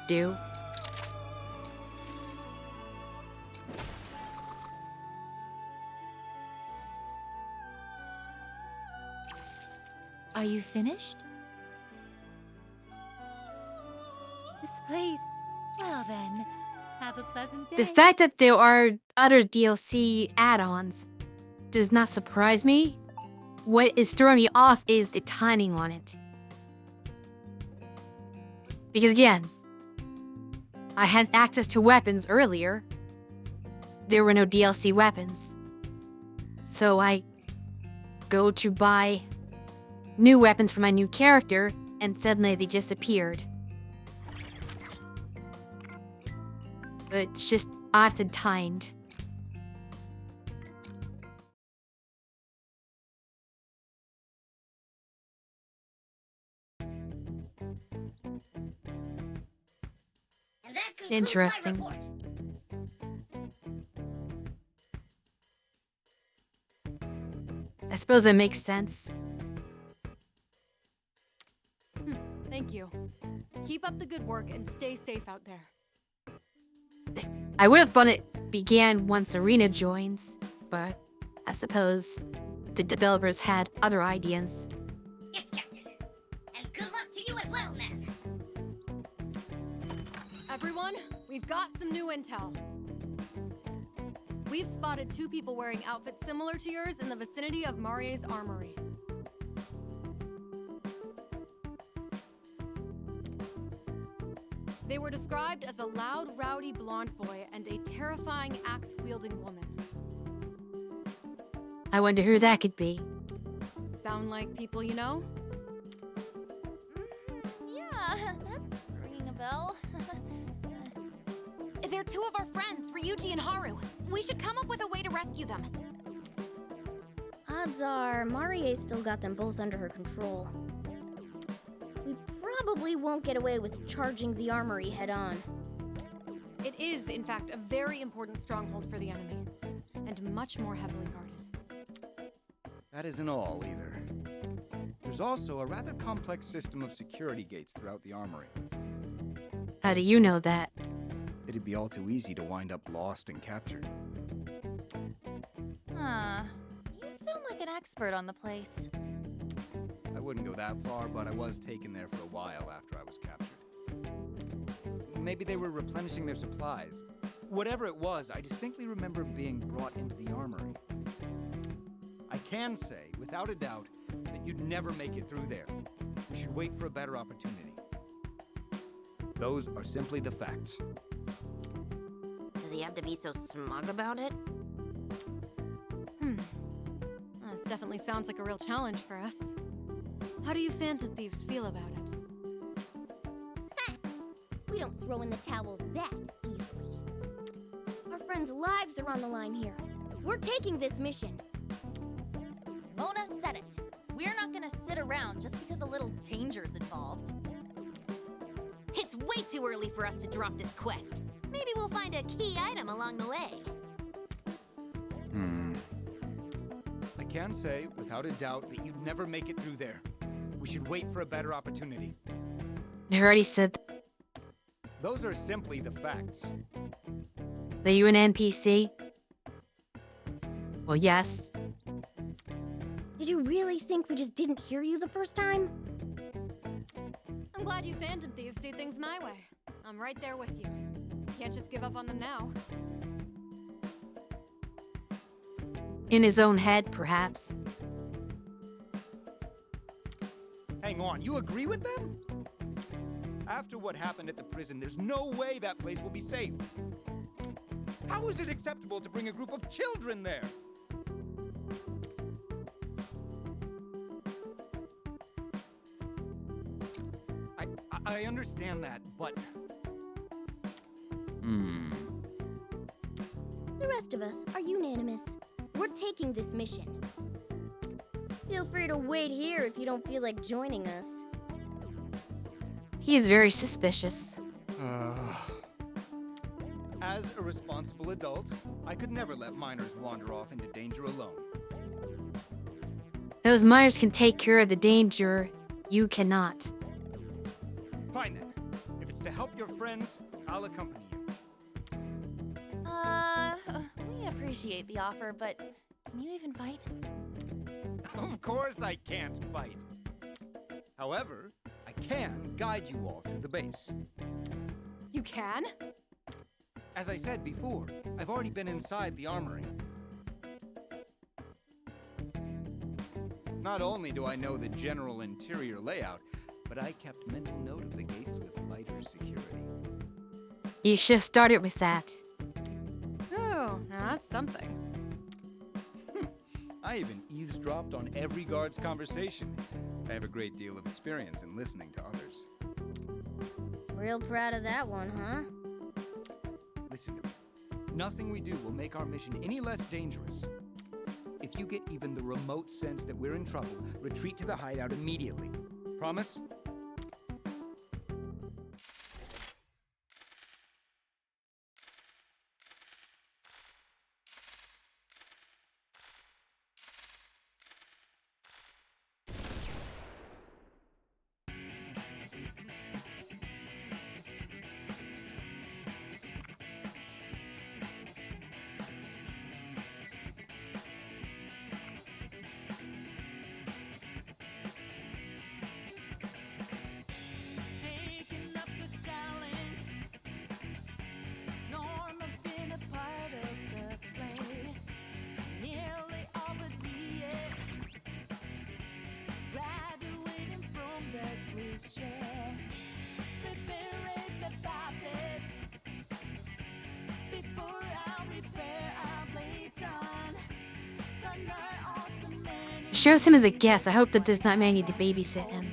Do. Are you finished? This place. Well then, have a pleasant day. The fact that there are other DLC add-ons does not surprise me. What is throwing me off is the timing on it. Because again, I had access to weapons earlier. There were no DLC weapons. So I go to buy new weapons for my new character, and suddenly they just appeared. It's just odd and timed. And that concludes Interesting. my report. I suppose it makes sense. Thank you. Keep up the good work and stay safe out there. I would have thought it began once Arena joins, but I suppose the developers had other ideas. Yes, Captain. And good luck to you as well, man. Everyone, we've got some new intel. We've spotted 2 people wearing outfits similar to yours in the vicinity of Marie's armory. They were described as a loud, rowdy blonde boy and a terrifying axe-wielding woman. I wonder who that could be. Sound like people you know? Yeah, that's ringing a bell. They're 2 of our friends, Ryuji and Haru. We should come up with a way to rescue them. Odds are, Marie's still got them both under her control. We probably won't get away with charging the armory head-on. It is, in fact, a very important stronghold for the enemy, and much more heavily guarded. That isn't all, either. There's also a rather complex system of security gates throughout the armory. How do you know that? It'd be all too easy to wind up lost and captured. Huh. You sound like an expert on the place. I wouldn't go that far, but I was taken there for a while after I was captured. Maybe they were replenishing their supplies. Whatever it was, I distinctly remember being brought into the armory. I can say, without a doubt, that you'd never make it through there. We should wait for a better opportunity. Those are simply the facts. Does he have to be so smug about it? This definitely sounds like a real challenge for us. How do you Phantom Thieves feel about it? We don't throw in the towel that easily. Our friends' lives are on the line here. We're taking this mission. Mona said it. We're not gonna sit around just because a little danger's involved. It's way too early for us to drop this quest. Maybe we'll find a key item along the way. I can say, without a doubt, that you'd never make it through there. We should wait for a better opportunity. I already said Those are simply the facts. that you an NPC? Well, yes. Did you really think we just didn't hear you the first time? I'm glad you Phantom Thieves see things my way. I'm right there with you. Can't just give up on them now. In his own head, perhaps. Hang on, you agree with them? After what happened at the prison, there's no way that place will be safe. How is it acceptable to bring a group of children there? I understand that, but... The rest of us are unanimous. We're taking this mission. Feel free to wait here if you don't feel like joining us. He is very suspicious. As a responsible adult, I could never let minors wander off into danger alone. Those miners can take care of the danger. You cannot. Fine then. If it's to help your friends, I'll accompany you. We appreciate the offer, but can you even fight? Of course I can't fight. However, I can guide you all through the base. You can? As I said before, I've already been inside the armory. Not only do I know the general interior layout, but I kept mental note of the gates with lighter security. You should have started with that. Oh, now that's something. I even eavesdropped on every guard's conversation. I have a great deal of experience in listening to others. Real proud of that one, huh? Listen to me. Nothing we do will make our mission any less dangerous. If you get even the remote sense that we're in trouble, retreat to the hideout immediately. Promise? Shows him as a guest. I hope that does not mean I need to babysit him.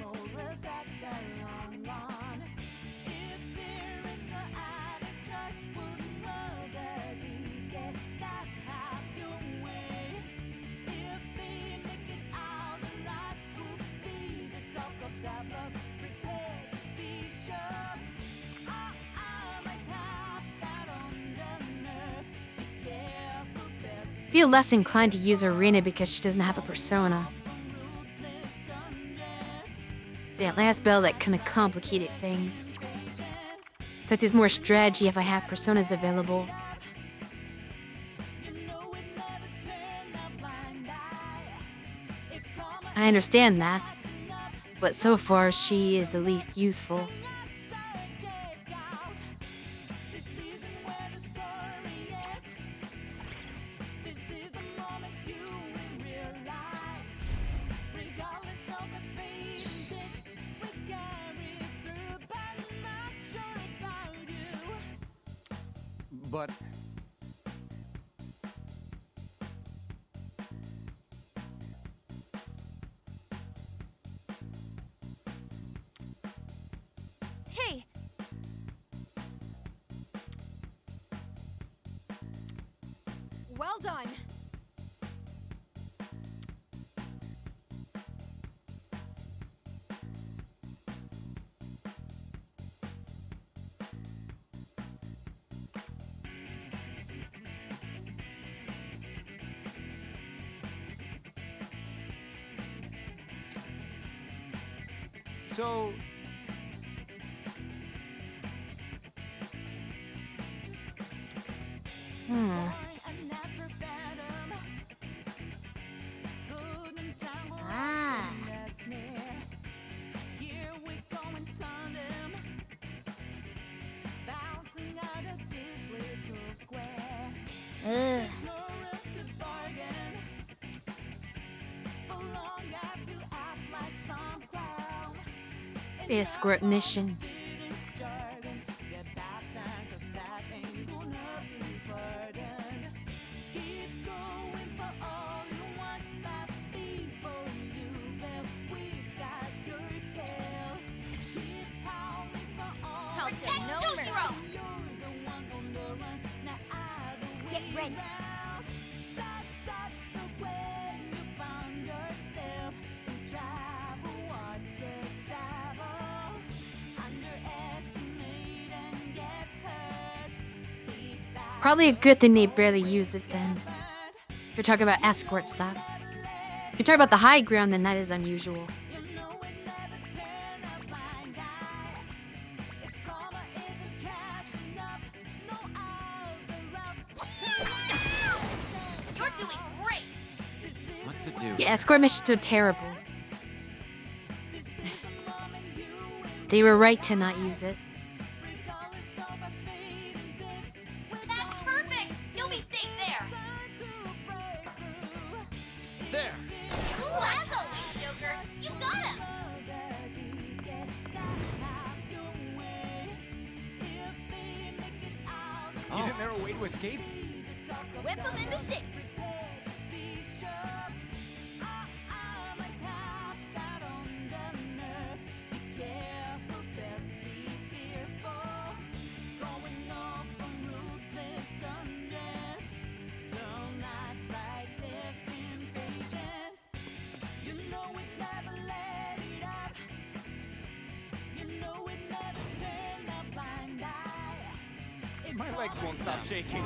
Feel less inclined to use Arena because she doesn't have a persona. That last bell that kind of complicated things. But there's more strategy if I have personas available. I understand that, but so far she is the least useful. But Hey! Well done. so Ah. Ugh. Escort mission. Get ready. ready. Probably a good thing they barely use it then. If you're talking about escort stuff. If you're talking about the high ground, then that is unusual. You're doing great! What to do? Yeah, escort missions are terrible. They were right to not use it. That's perfect! You'll be safe there! There! Cool as always, Joker! You got him! Isn't there a way to escape? Whip them into shape. My legs won't stop shaking.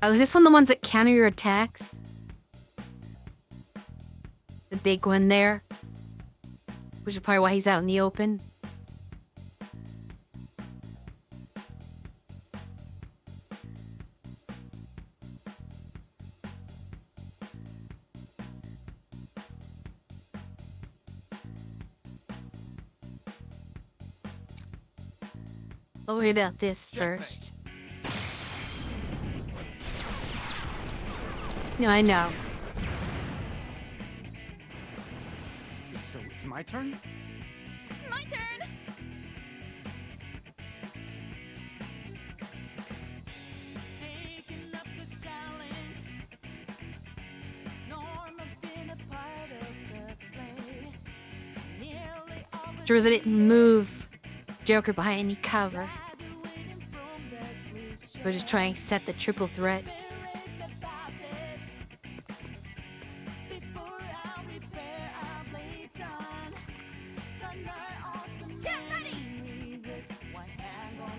Oh, is this one of the ones that counter your attacks? The big one there? Which is probably why he's out in the open. I'll worry about this first. No, I know. So it's my turn? My turn. Sure as I didn't move Joker behind any cover. We're just trying to set the triple threat. Get ready.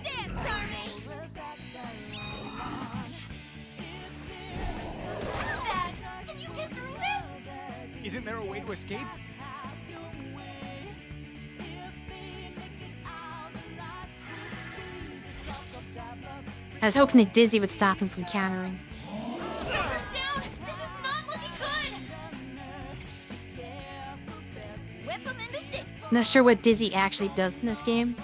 Dance, Army. Dad, can you get through this? Isn't there a way to escape? I was hoping that Dizzy would stop him from countering. Joker's down! This is not looking good! Whip them into shape. Not sure what Dizzy actually does in this game.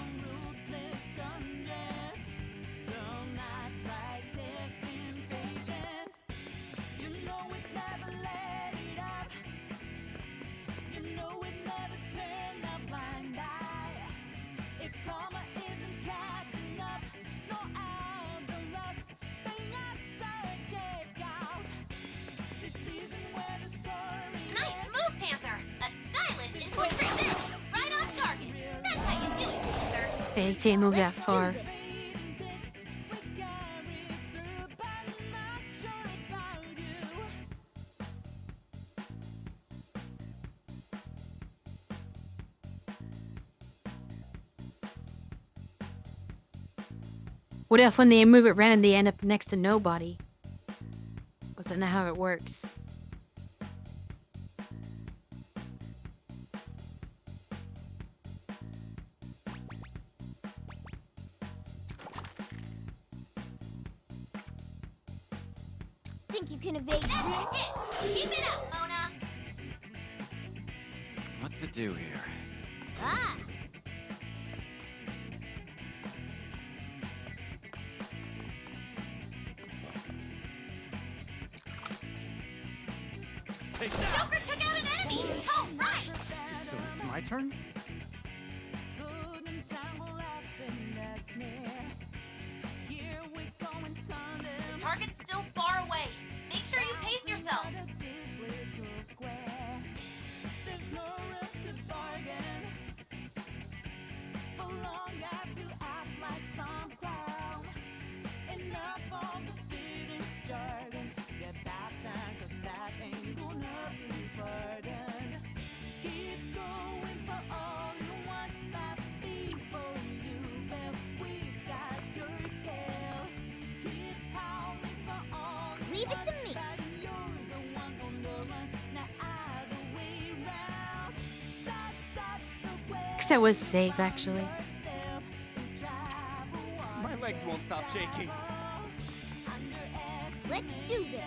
Nice move, Panther! A stylish infiltration! Right on target! That's how you do it, Panther! They can't move that far. What if when they move it random they end up next to nobody? Was that not how it works? Think you can evade That's this? it! Keep it up, Mona! What to do here? Ah. Joker took out an enemy! Oh, right! So my turn? The target's still far away. Make sure you pace yourselves. Leave it to me. Because that was safe, actually. My legs won't stop shaking. Let's do this.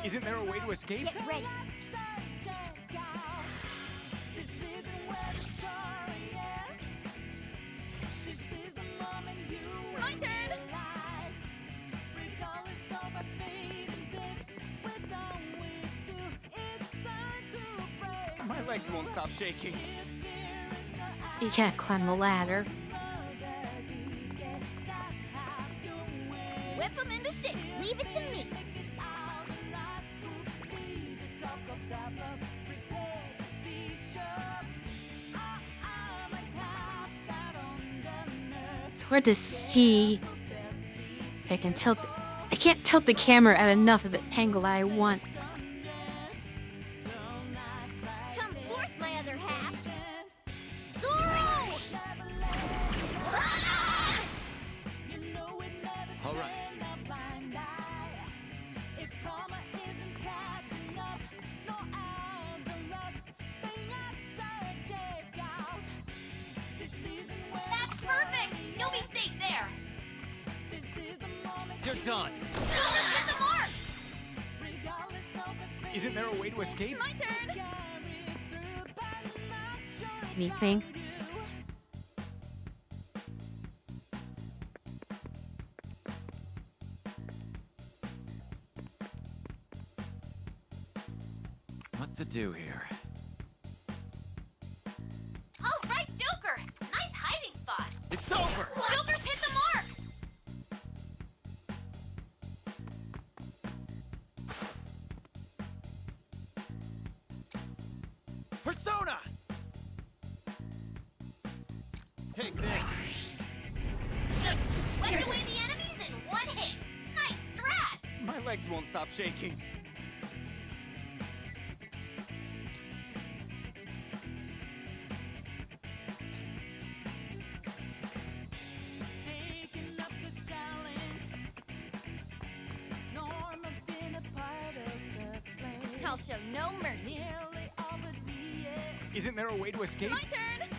Isn't there a way to escape? Get ready. My turn! My legs won't stop shaking. You can't climb the ladder. Whip them into shape. Leave it to me. It's hard to see. I can tilt. I can't tilt the camera at enough of the angle I want. Come forth, my other half. Zorro! All right. That's perfect! You'll be safe there! You're done. Silver's hit the mark! Isn't there a way to escape? My turn! Anything. What to do here? All right, Joker! Nice hiding spot! It's over! Joker's hit the mark! Persona! Take this. Swept away the enemies in one hit! Nice strat! My legs won't stop shaking. I'll show no mercy. Isn't there a way to escape? My turn!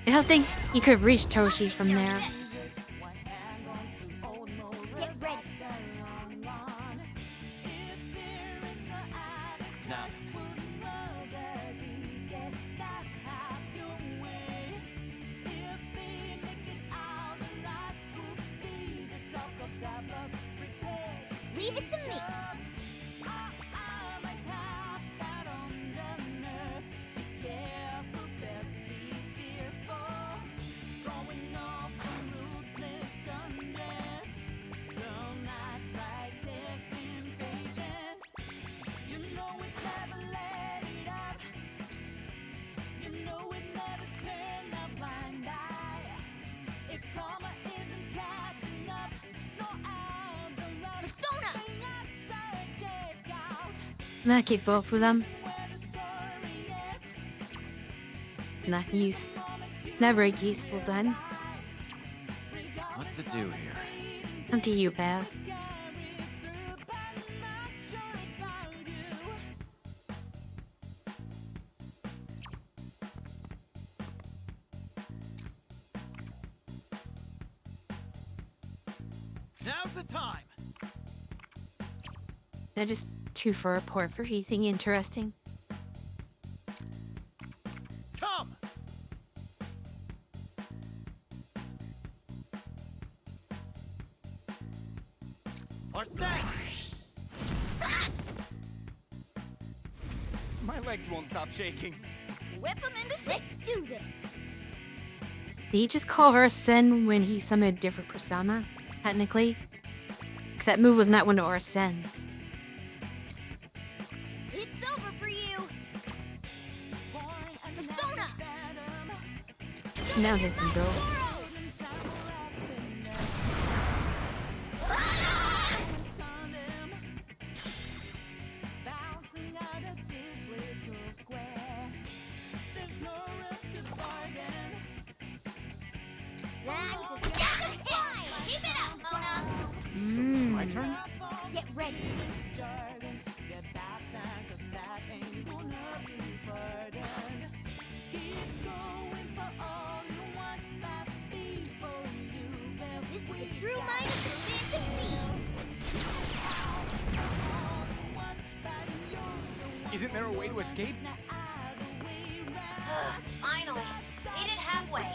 I don't think you could reach Toshi from there. Get ready. Now. Leave it to me. Not kick both of them. Not never useful then. What to do here? Until you, Bev. Now's the time. They're just too far apart for anything interesting. Come. Arsene! My legs won't stop shaking. Whip them into shape. Let's do this. Did he just call her a Sen when he summoned a different persona? Technically? Because that move was not one of Arsene's. It's over for you. Persona. Now it isn't, though. Keep it up, Mona. So it's my turn? Get ready. This is the true mind of the Phantom Thieves. Isn't there a way to escape? Finally, made it halfway.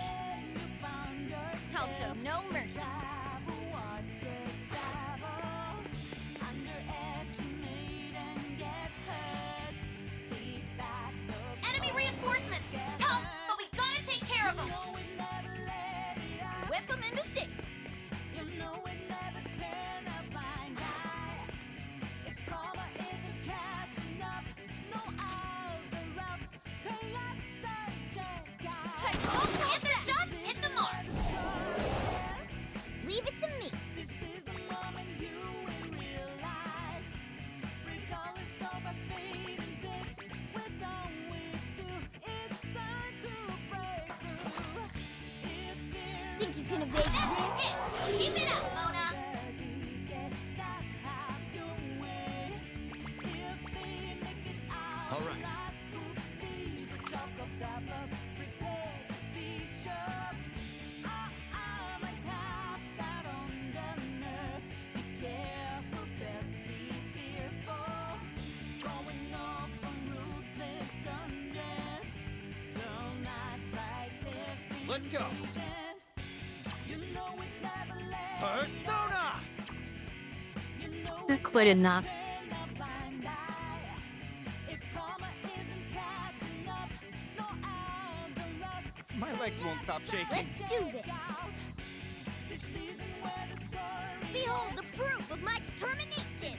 I'll show no mercy. Enemy reinforcements. Tough, but we gotta take care of them. Whip them into shape. Hit the shots, hit the mark. Leave it to me. Think you can evade this? Keep it up, Mona. All right. Let's go. Persona! Not quite enough. My legs won't stop shaking. Let's do this. Behold the proof of my determination.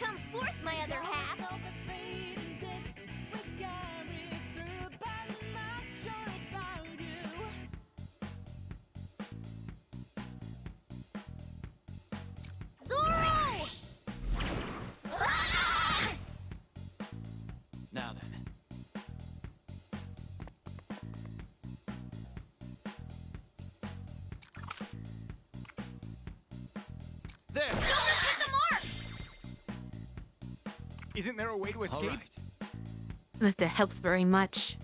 Come forth, my other half. Zorro! Now then. There. Shoulders hit the mark. Isn't there a way to All escape? right. That helps very much.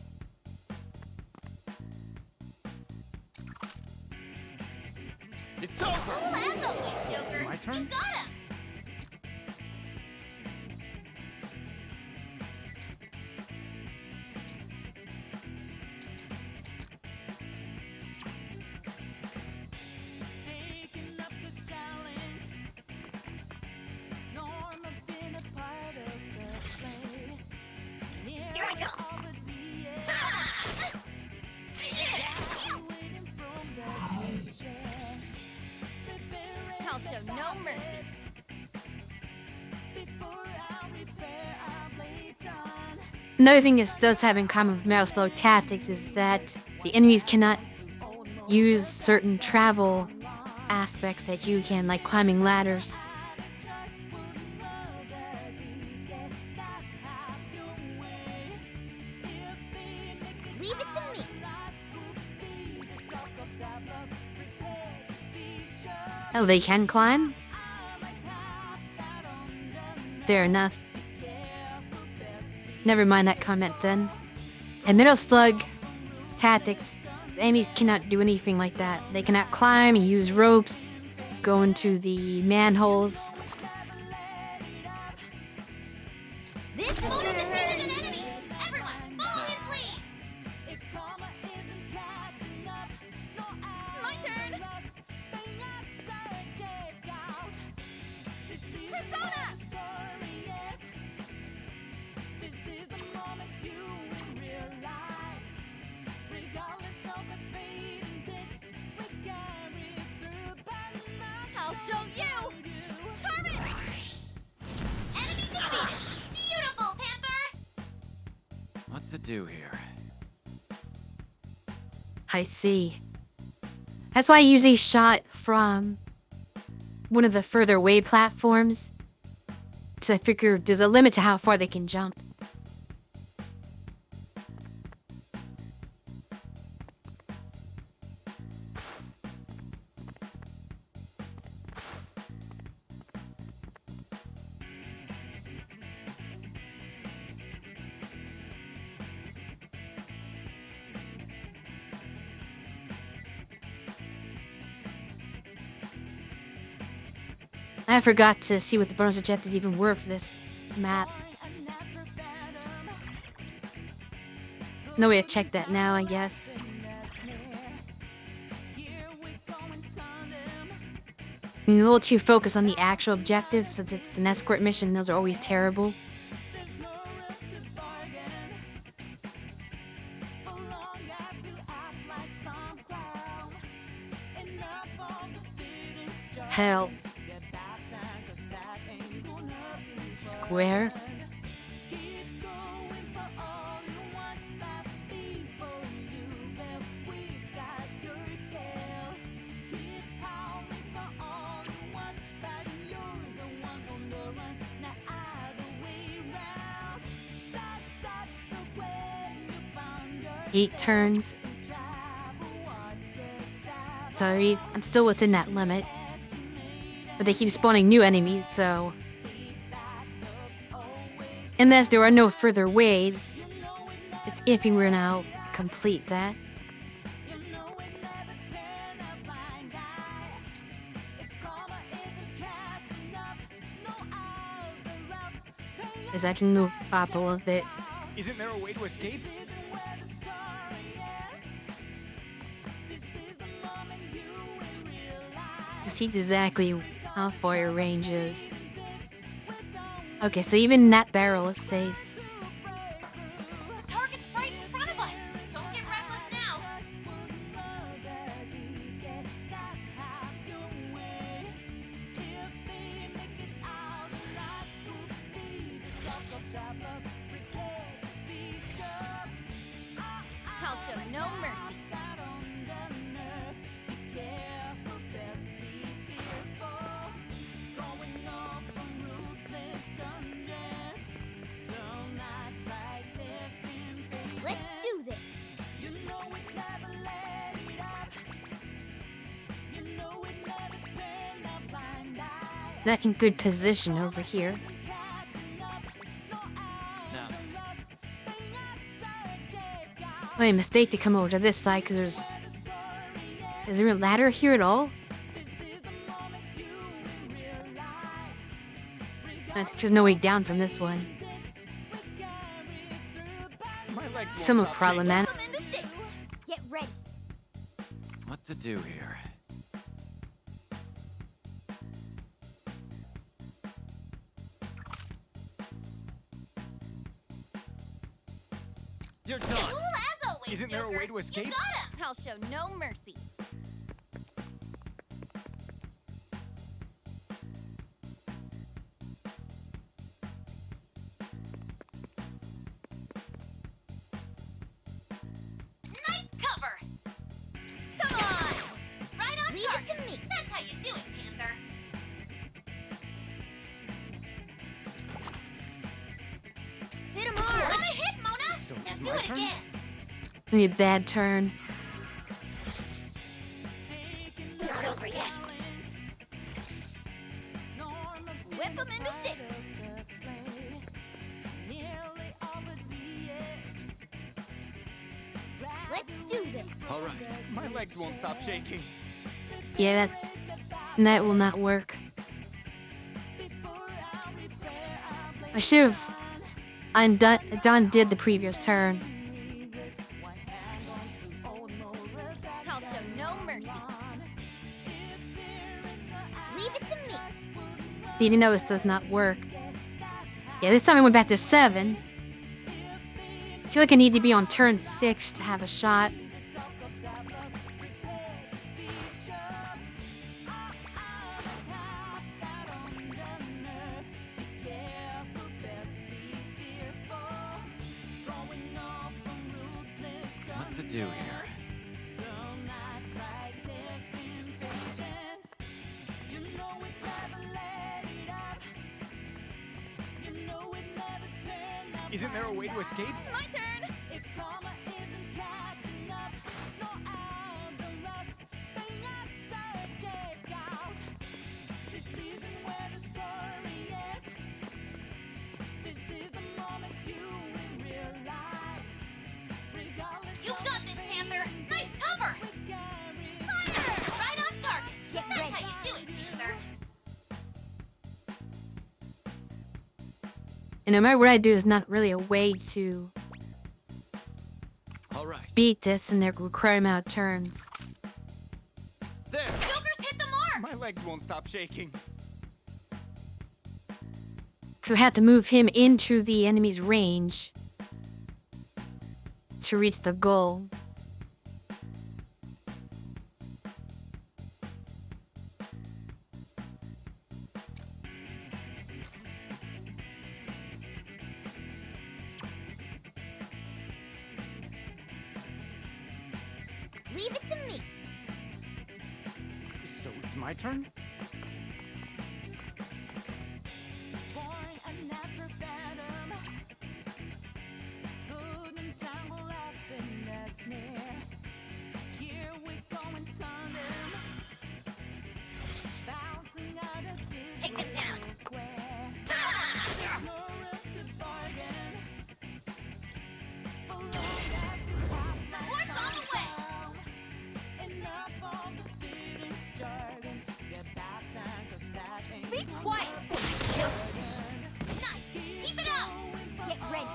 It's over! Cool as always, Joker. My turn? You got him. Here I go. I'll show no mercy. Another thing this does have in common with Metal Slug Tactics is that the enemies cannot use certain travel aspects that you can, like climbing ladders. Leave it to me. Oh, they can climb? Fair enough. Never mind that comment then. And Metal Slug Tactics The enemies cannot do anything like that. They cannot climb and use ropes, go into the manholes. This Mona defeated an enemy! Everyone, follow his lead! My turn! Persona! I'll show you! Carmen! Enemy defeated! Beautiful, Panther! What to do here? I see. That's why I usually shot from one of the further away platforms. So I figure there's a limit to how far they can jump. I forgot to see what the bonus objectives even were for this map. No way to check that now, I guess. I'm a little too focused on the actual objective, since it's an escort mission, those are always terrible. Hell. Square. Eight turns. Sorry, I'm still within that limit. But they keep spawning new enemies, so... Unless there are no further waves, it's iffy we're now complete that. Is that move up a little bit? Isn't there a way to escape? See exactly how far your range is. Okay, so even that barrel is safe. The target's right in front of us! Don't get reckless now! I'll show no mercy. Let's do this. That in good position over here. Now, Wait, a mistake to come over to this side because is there a ladder here at all? I think there's no way down from this one. My legs won't Somewhat stop problematic. Put 'em into shape. Get ready. what to do here? You're Cool done. as always, Isn't there a Joker. way to escape? You got him! I'll show no mercy. Nice cover! Come on! Right on Leave it target! to me. That's how you do it, Panther! Hit 'em What hard. a hit, Mona! So Now it's do my it turn? again! Maybe a bad turn. Not over yet! Whip 'em into shape. Let's do this. All right. My legs won't stop shaking. Yeah, that will not work. I should have undone did the previous turn. I'll show no mercy. Leave it to me. Even though this does not work. Yeah, this time I went back to 7. I feel like I need to be on turn 6 to have a shot. What to do here? Isn't there a way to escape? My turn! You've got this, Panther! Nice cover! Fire! Right on target! Get That's ready. how you do it, Panther! And no matter what I do, there's not really a way to All right. beat this in their required amount of turns. There. Joker's hit the mark! My legs won't stop shaking. So I had to move him into the enemy's range to reach the goal. Leave it to me. So it's my turn? Take it down! The horse on the way! Be quiet! Nice! Keep it up! Get ready.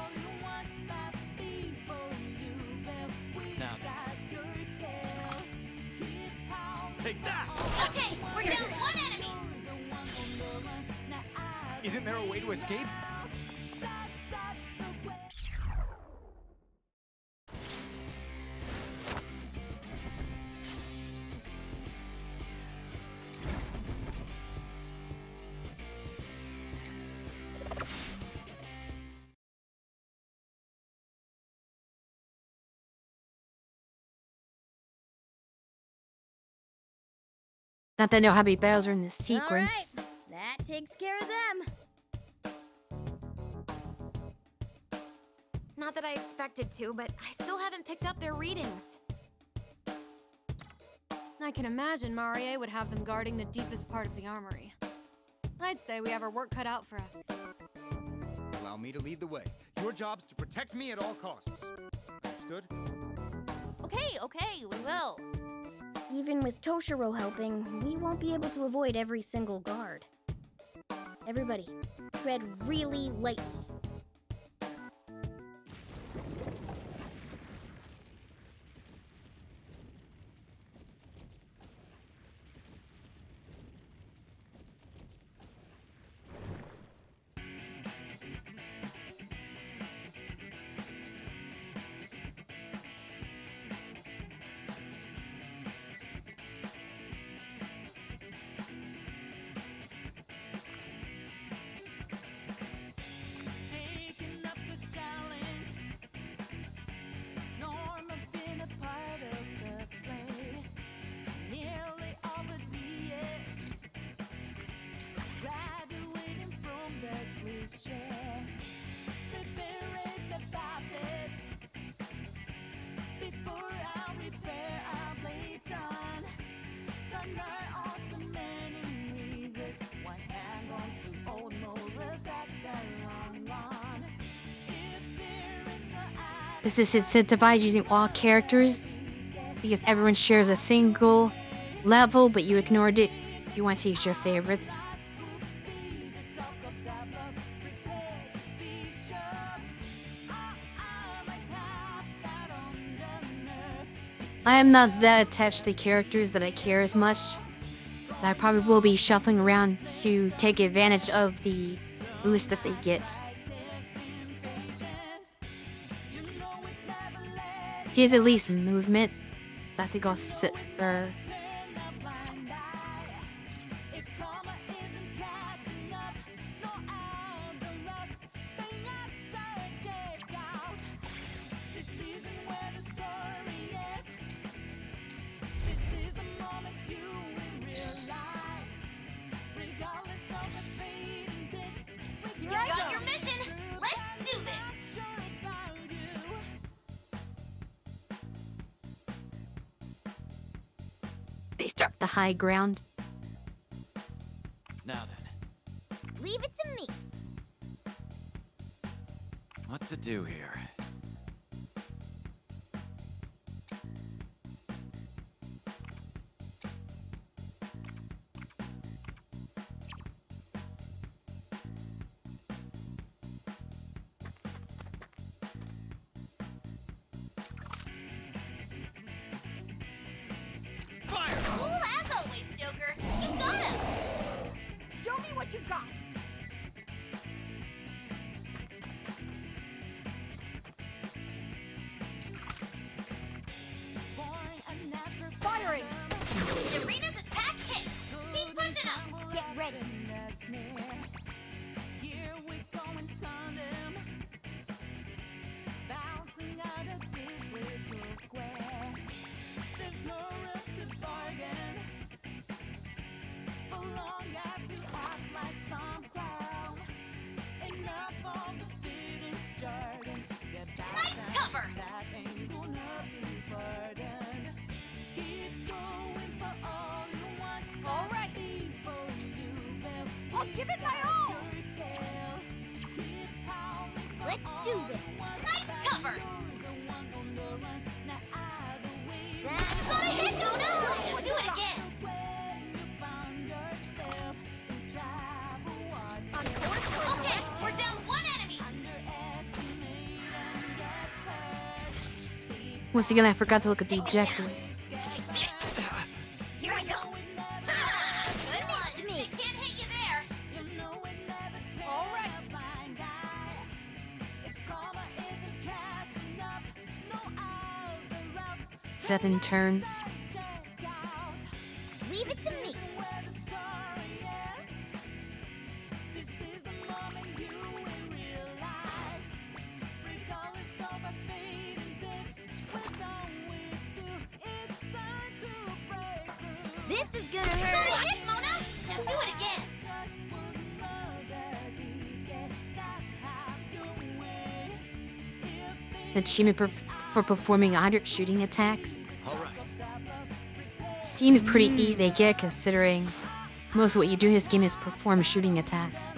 Now then. Take that! Okay, we're down one enemy! Isn't there a way to escape? Not that I know how many battles are in this sequence. All right. That takes care of them. Not that I expected to, but I still haven't picked up their readings. I can imagine Marie would have them guarding the deepest part of the armory. I'd say we have our work cut out for us. Allow me to lead the way. Your job's to protect me at all costs. Understood? Okay, we will. Even with Toshiro helping, we won't be able to avoid every single guard. Everybody, tread really lightly. This is incentivized using all characters because everyone shares a single level, but you ignored it. You want to use your favorites. I am not that attached to the characters that I care as much, so I probably will be shuffling around to take advantage of the boost that they get. He has at least movement, so I think I'll sit for. You got your mission. Let's do this. They start the high ground. Now then, Leave it to me. what to do here? Cool as always, Joker. You got him. Show me what you got. Firing! Serena's attack hit. Keep pushing him. Get ready. Nice cover. All right. I'll give it my all. Let's do this. Nice cover. Time Got a hit, Mona. Do it again. Okay, we're down one enemy. Once again, I forgot to look at the objectives. Here we go. Good one. Me. Can't hit you there. All right. 7 turns. Leave it to me. This is gonna Got a hurt. hit, Mona. Now do it again. Achievement for performing 100 shooting attacks. All right. Seems pretty easy to get considering most of what you do in this game is perform shooting attacks.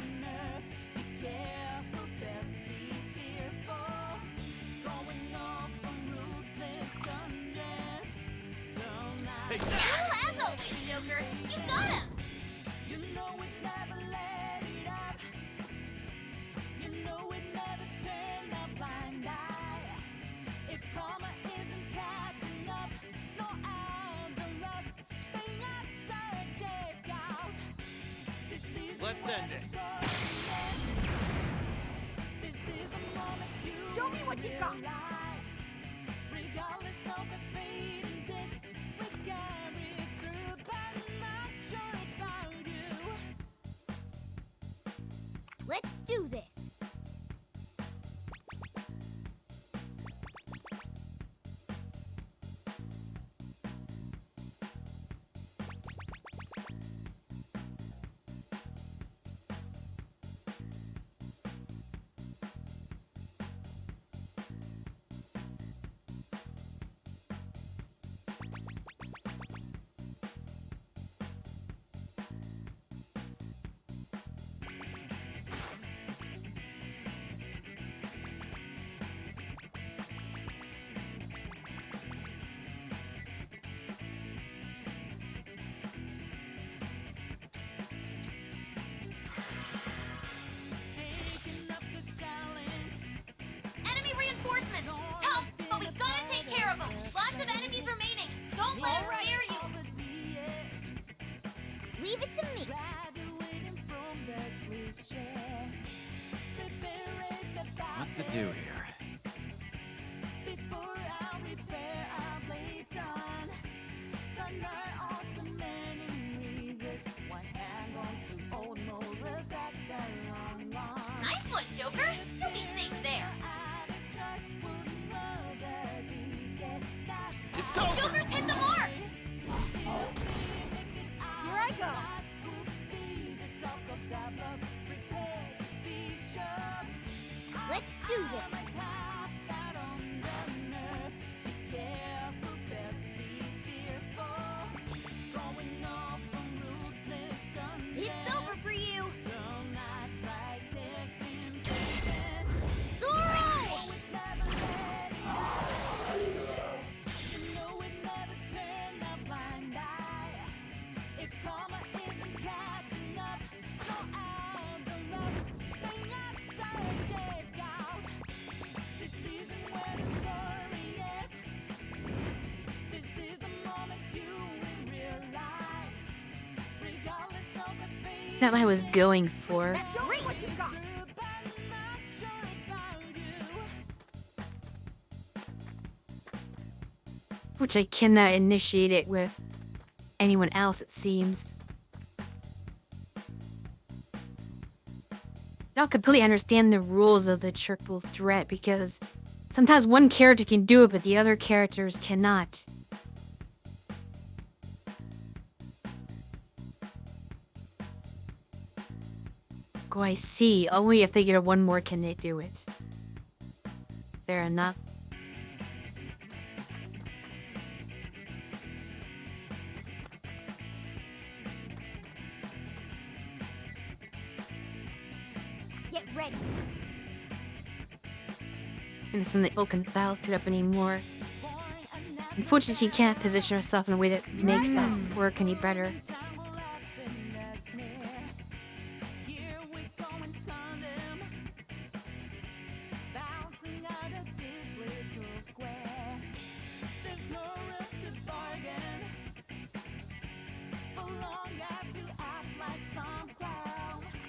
Take Cool that. as always, Joker. You got him. Let's end this. Show me what you got. Let's do this. to do here? Nice one, Joker. You'll be safe there. It's over! Joker's hit the mark. Here I go. Let's do this. It's over for you. Zorro! That I was going for. Great. What you got? Which I cannot initiate it with anyone else, it seems. I don't completely understand the rules of the triple threat because sometimes one character can do it, but the other characters cannot. Oh, I see. Only if they get a one more can they do it. Fair enough. Get ready. And something Oaken can't fit up anymore. Unfortunately, she can't position herself in a way that makes that work any better.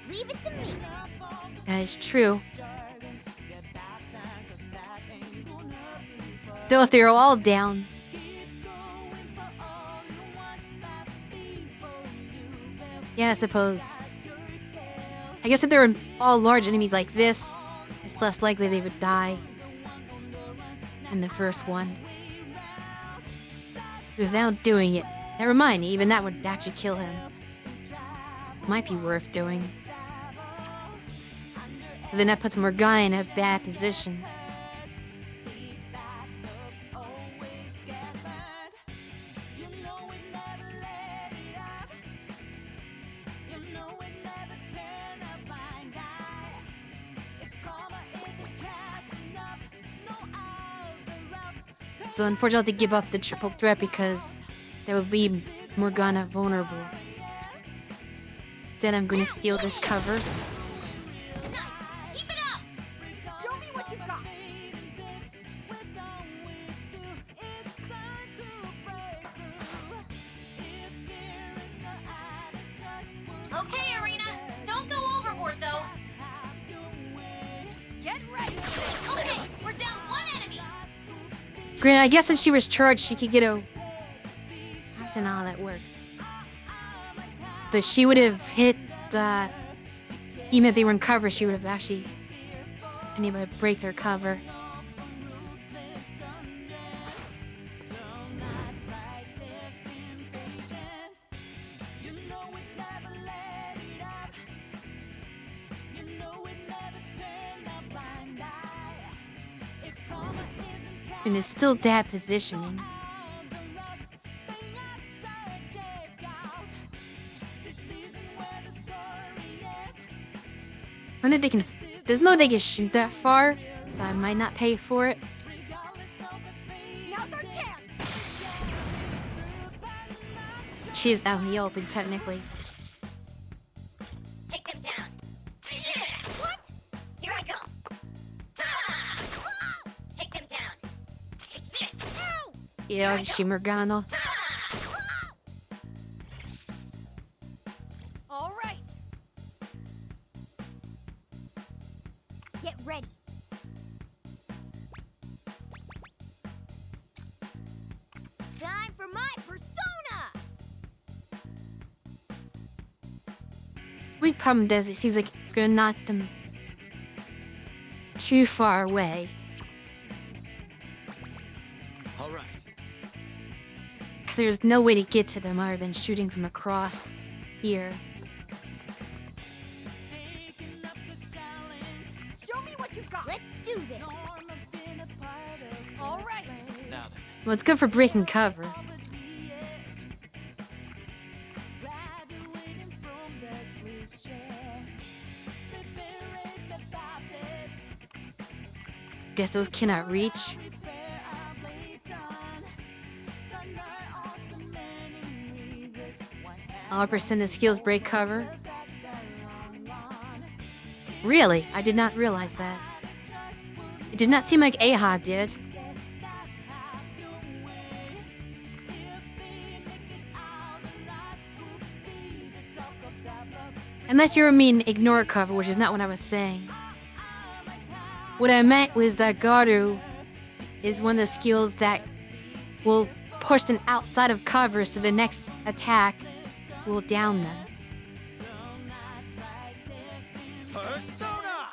Leave it to me. That is true. Though if they were all down, yeah, I suppose. I guess if they were all large enemies like this, it's less likely they would die in the first one. Without doing it. Never mind, even that would actually kill him. Might be worth doing. But then that puts Morgana in a bad position. So unfortunately, I have to give up the triple threat because that would leave Morgana vulnerable. Instead, I'm going to steal this cover. Nice. Keep it up. Show me what you got. Okay, Arena. Don't go overboard, though. Get ready. Okay, we're down one enemy. Granted, I guess if she was charged, she could get a... I don't know how that works. But she would have hit, even if they were in cover, she would have actually been able to break their cover. And it's still that positioning. I wonder if they can. There's no way they can shoot that far, so I might not pay for it. Now's our chance. She's out in the open, technically. Take them down. Yeah. What? Here I come. Ah! Take them down. Take this. Ow! Yeah, she Morgana. All right. Get ready. my persona! Weak problem does it seems like it's gonna knock them too far away. All right. There's no way to get to them other than shooting from across here. Show me what you got! Let's do this! All right. Now then. Well, it's good for breaking cover. Guess those cannot reach. 100% of skills break cover. Really? I did not realize that. It did not seem like Ahab did. Unless you mean ignore cover, which is not what I was saying. What I meant was that Garu is one of the skills that will push them outside of cover so the next attack will down them. Persona!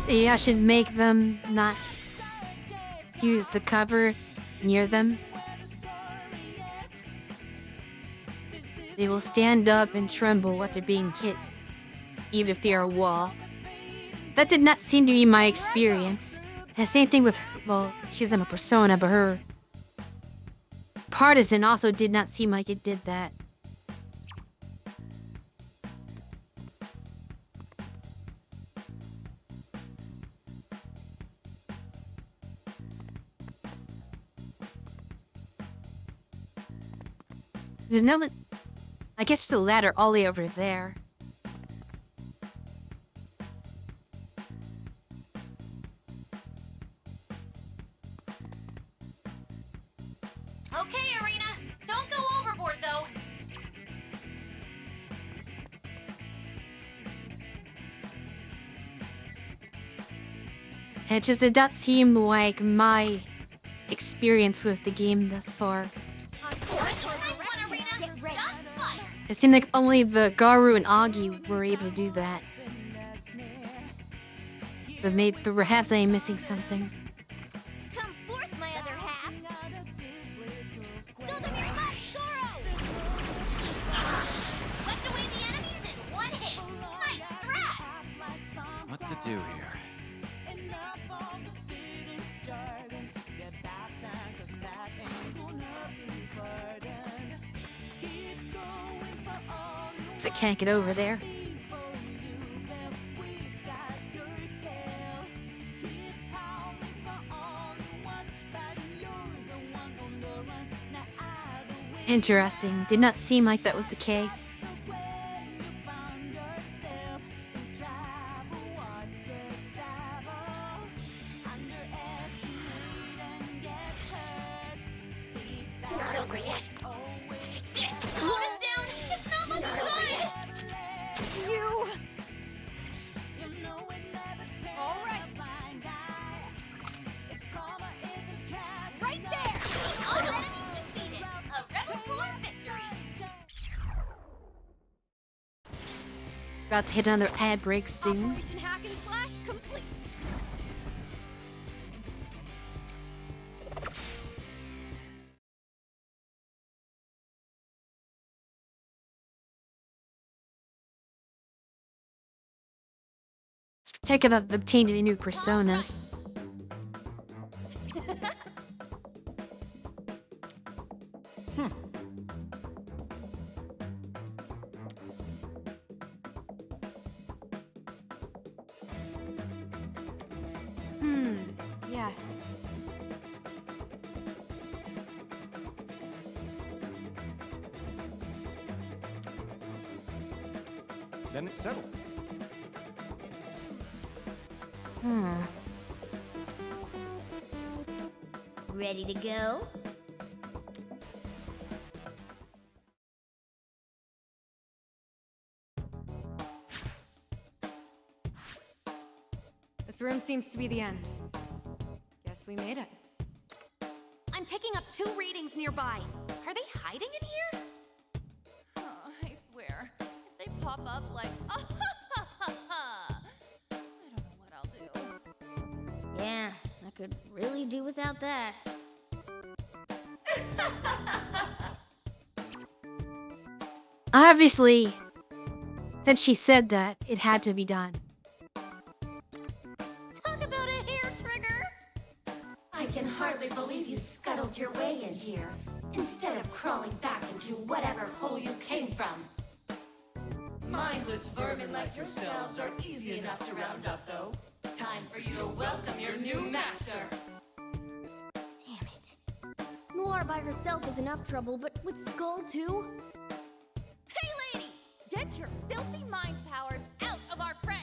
Yeah, I should make them not use the cover near them. They will stand up and tremble after being hit, even if they are a wall. That did not seem to be my experience. And the same thing with her. Well, she's in a persona, but her partisan also did not seem like it did that. There's no... I guess there's a ladder all the way over there. Okay, Arena. Don't go overboard, though. It just did not seem like my experience with the game thus far. Nice one, Arena. Shots fired. It seemed like only the Garu and Agi were able to do that. But maybe, perhaps I am missing something. Come forth, my other half! Show them your butt, Goro! Swept away the enemies in one hit. Nice strat. What to do here? If I can't get over there. Interesting. Did not seem like that was the case. Not over yet. Slow us down. It's not looking good. You. All right. Right there. All enemies defeated. A Rebel Corps victory. About to hit another ad break soon. Operation Hack and Slash complete. Take about obtained any new personas. Yes. Then it's settled. Ready to go? system seems to be the end. Guess we made it. I'm picking up 2 readings nearby. Are they hiding in here? Oh, I swear, if they pop up like, I don't know what I'll do. Yeah, I could really do without that. Obviously, since she said that, it had to be done. Talk about a hair trigger! I can hardly believe you scuttled your way in here, instead of crawling back into whatever hole you came from. Mindless vermin like yourselves are easy enough to round up, though. Time for you to welcome your new master. Damn it. Noir by herself is enough trouble, but with Skull too? Hey, lady! Get your filthy mind powers out of our friends!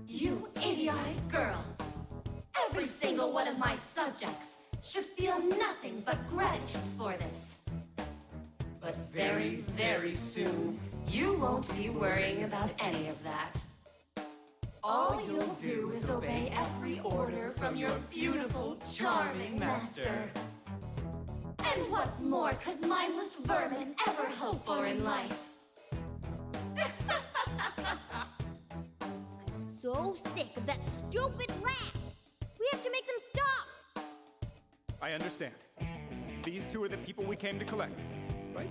You idiotic girl. Every single one of my subjects should feel nothing but gratitude for this. But very, very soon, you won't be worrying about any of that. All you'll do is obey every order from your beautiful, charming master. And what more could mindless vermin ever hope for in life? I'm so sick of that stupid laugh! We have to make them stop! I understand. These 2 are the people we came to collect, right?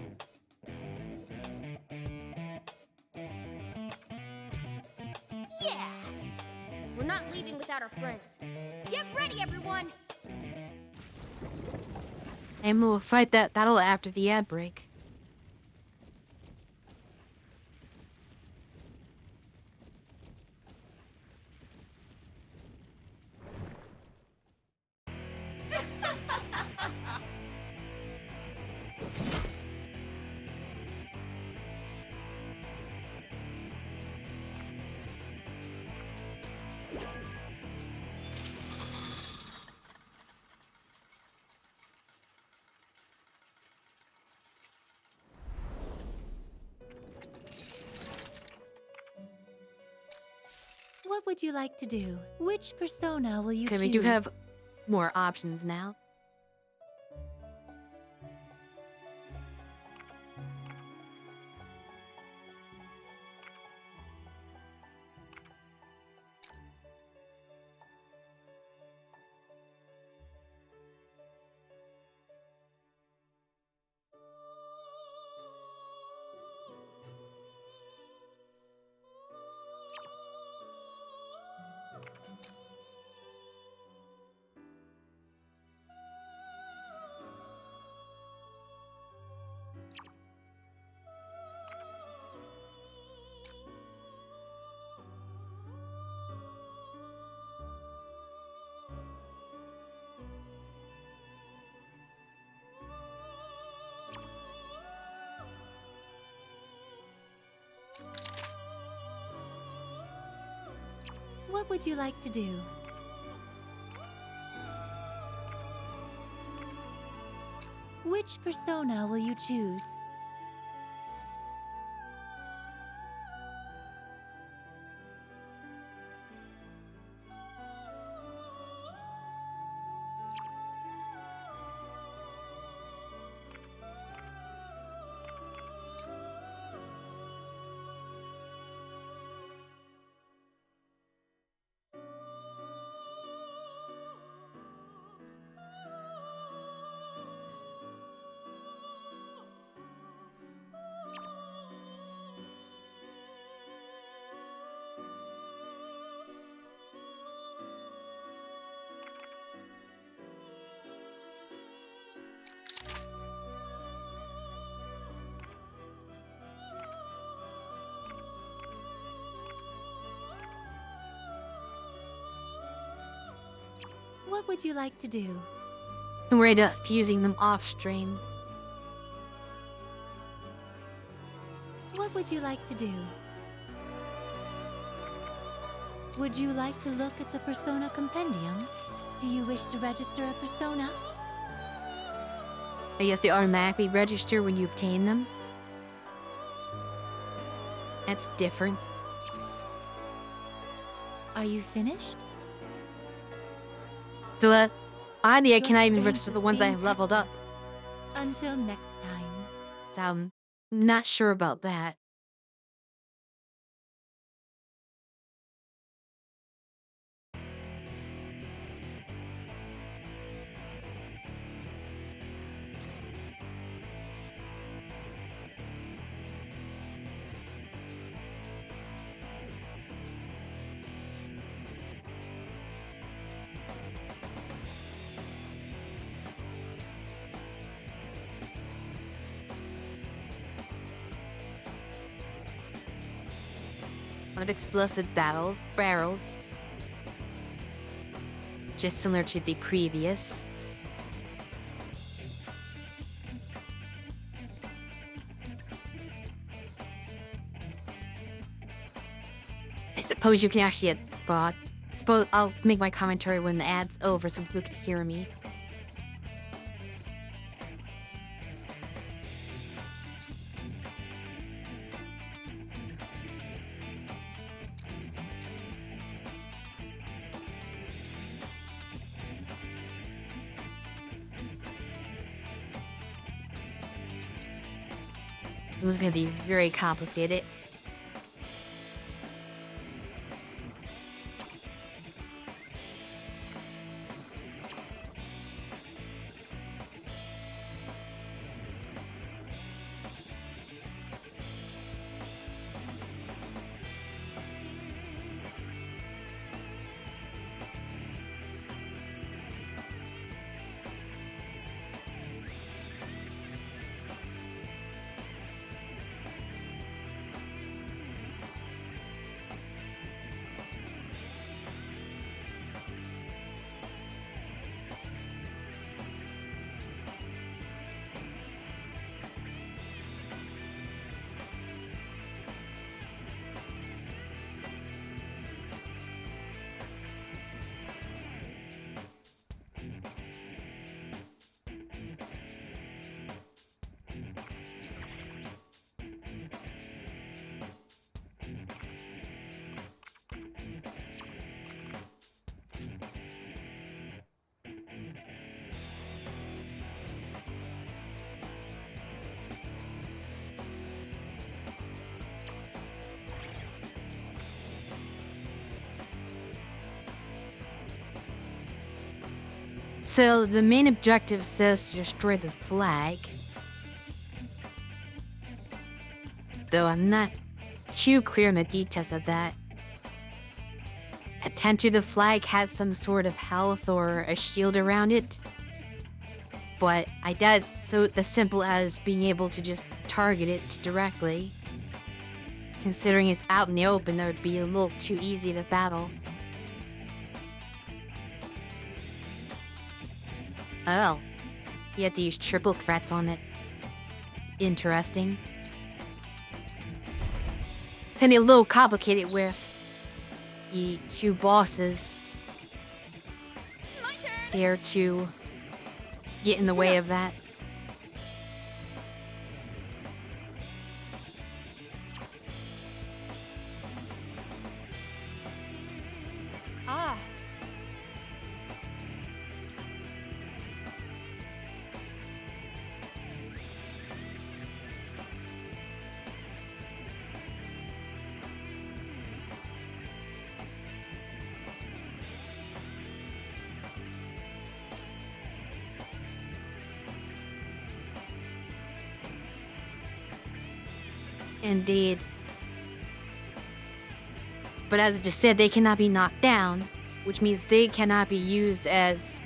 Yeah! We're not leaving without our friends. Get ready, everyone! And we'll fight that battle after the ad break. What would you like to do? Which persona will you Okay, choose? we do have more options now. What would you like to do? Which persona will you choose? What would you like to do? And we're fusing them off stream. What would you like to do? Would you like to look at the Persona Compendium? Do you wish to register a persona? You have to automatically register when you obtain them. That's different. Are you finished? Oddly, I Your cannot even strength register the is ones I being have leveled up. tested. Until next time. So I'm not sure about that. One of explosive barrels. Just similar to the previous. I suppose you can actually suppose I'll make my commentary when the ad's over so people can hear me. It was gonna be very complicated. So the main objective says to destroy the flag. Though I'm not too clear on the details of that. Potentially the flag has some sort of health or a shield around it. But I doubt so the simple as being able to just target it directly. Considering it's out in the open, that would be a little too easy to battle. Oh, you have to use triple threats on it. Interesting. It's gonna be a little complicated with the two bosses there to get in the way of that. Ah. Indeed. But as I just said, they cannot be knocked down, which means they cannot be used as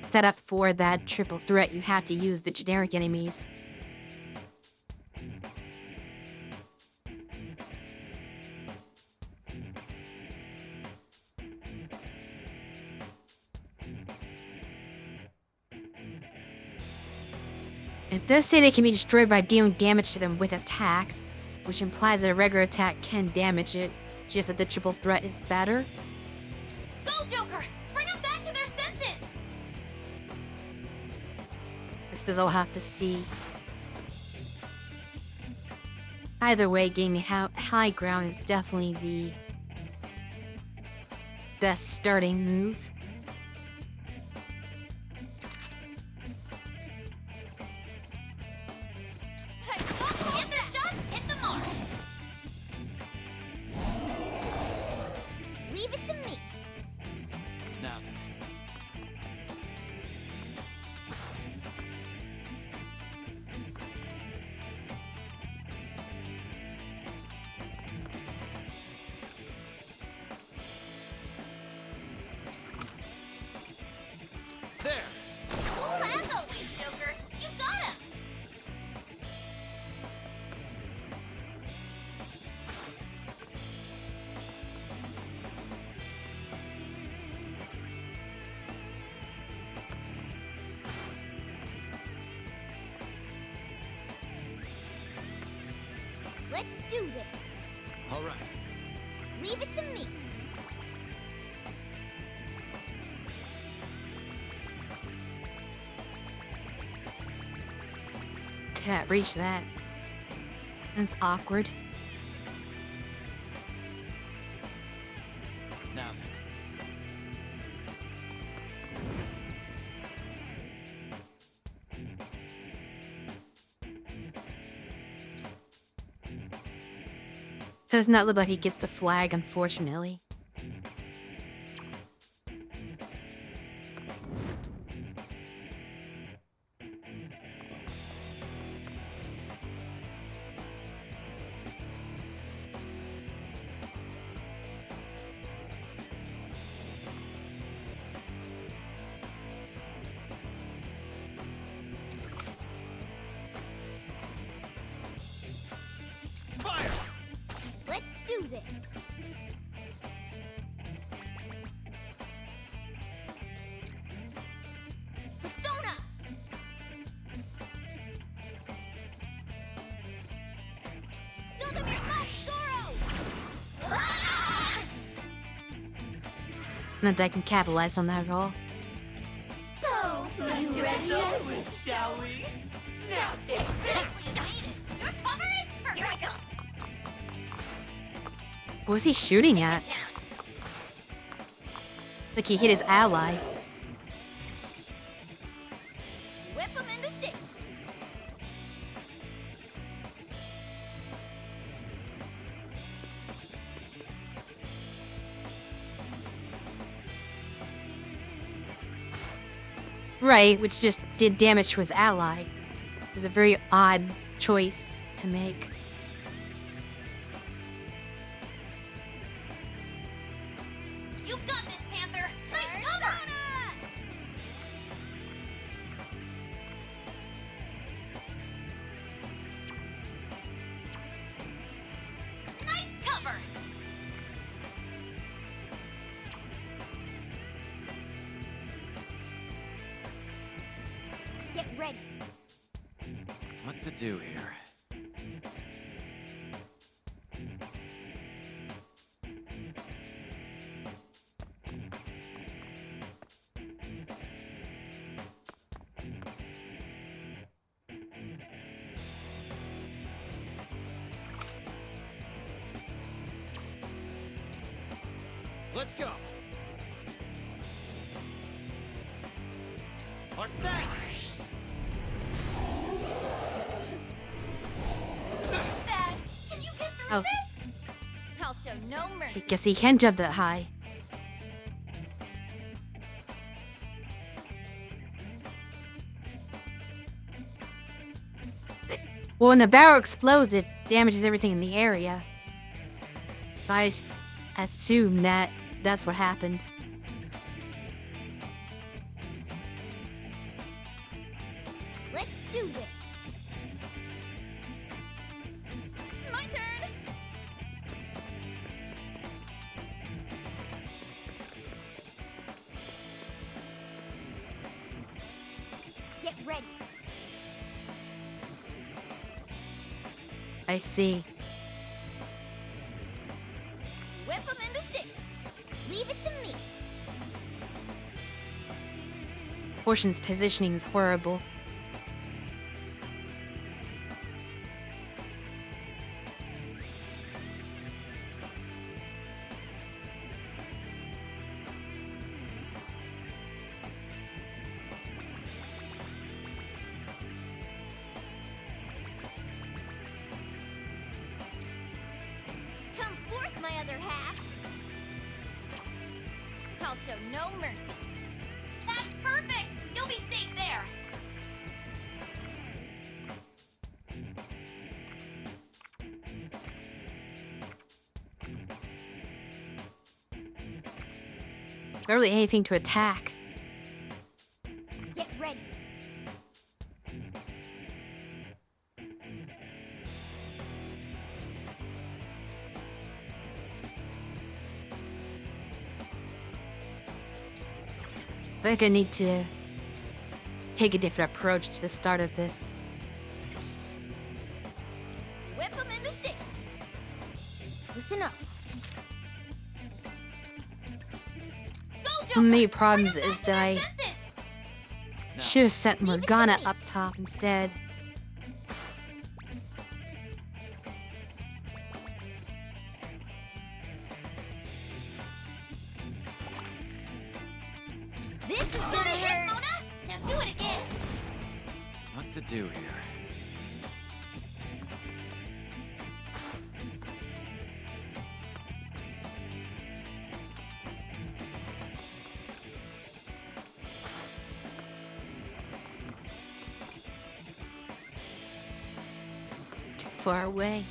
setup for that triple threat. You have to use the generic enemies. It does say they can be destroyed by dealing damage to them with attacks, which implies that a regular attack can damage it, just that the triple threat is better. Go, Joker! Bring them back to their senses! I suppose I'll have to see. Either way, gaining high ground is definitely the best starting move. Let's do this. All right. Leave it to me. Can't reach that. That's awkward. Now Does not look like he gets the flag, unfortunately. Fire! Let's do this. Persona! Show them your love, Zoro! Not that I can capitalize on that roll. So, Let's get this over with, shall we? Now take this! Your cover is perfect. Here I come. What was he shooting at? Like he hit his ally. Whip them into shape. Right, which just did damage to his ally. It was a very odd choice to make. You've got this, Panther. Nice cover. Nice cover. Get ready. what to do here? Let's go. Our set. Bad. Can you get through Oh. this? I'll show no I mercy. guess he can jump that high. Well, when the barrel explodes, it damages everything in the area. So I assume that that's what happened. Let's do this. My turn. Get ready. I see. Whip them into shape. Leave it to me. Portion's positioning is horrible. Come forth, my other half. I'll show no mercy. That's perfect. You'll be safe there. Barely anything to attack. Get ready. I think I need to take a different approach to the start of this. Whip them into shape. Listen up. One of the problems is that I should have sent Morgana up top instead. This is gonna hurt. Mona, now do it again. What to do here? Too far away.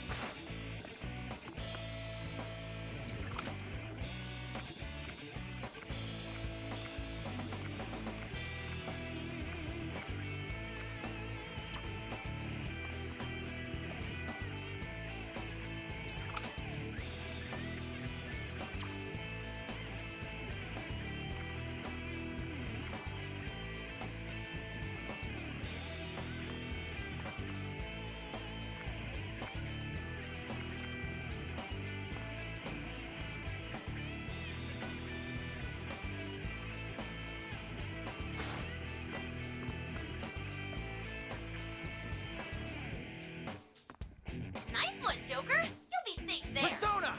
Nice one, Joker. You'll be safe there. Persona!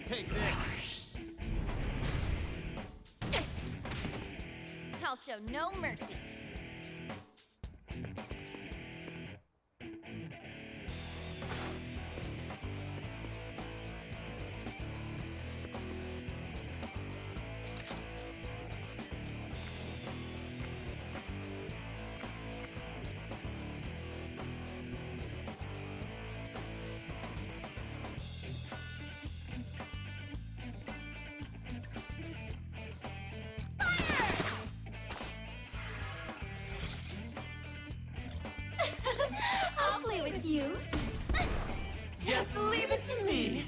Take this. I'll show no mercy. I'll play with you. Just leave it to me.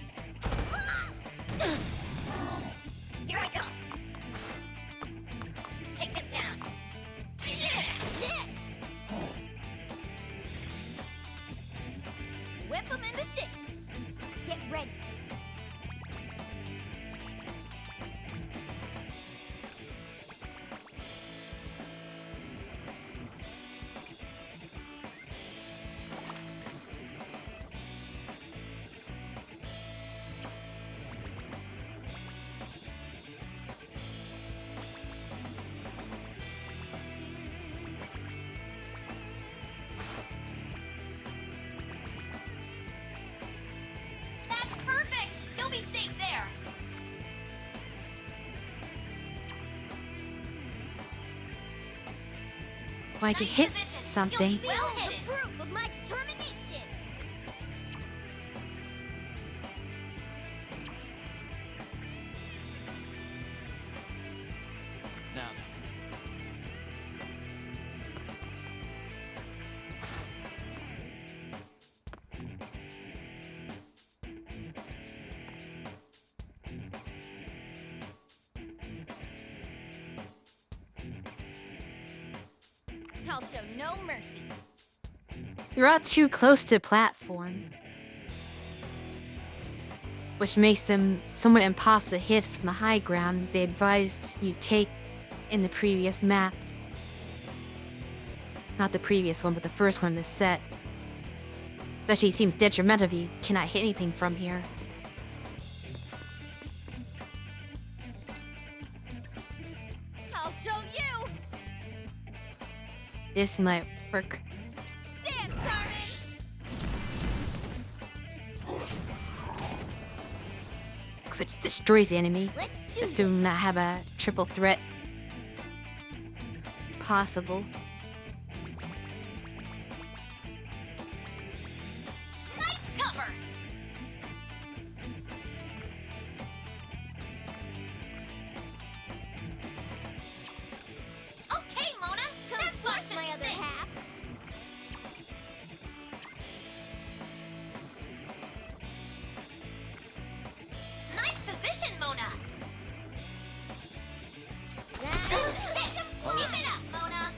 Here I come. Take him down. Whip them into shape. Get ready. That's perfect. You'll be safe there. If I could hit Position. something. You'll be well The hidden. proof of my determination. Now I'll show no mercy. You're all too close to the platform, which makes them somewhat impossible to hit from the high ground they advised you take in the previous map. Not the previous one, but the first one in this set. It actually seems detrimental if you cannot hit anything from here. I'll show you. This might work. Damn, Carmen. Which destroys the enemy. Let's do Just do not have a triple threat possible. Nice cover. Okay, Mona. Come That's what flush my other sing. half. Nice position, Mona. Down. Keep it up, Mona.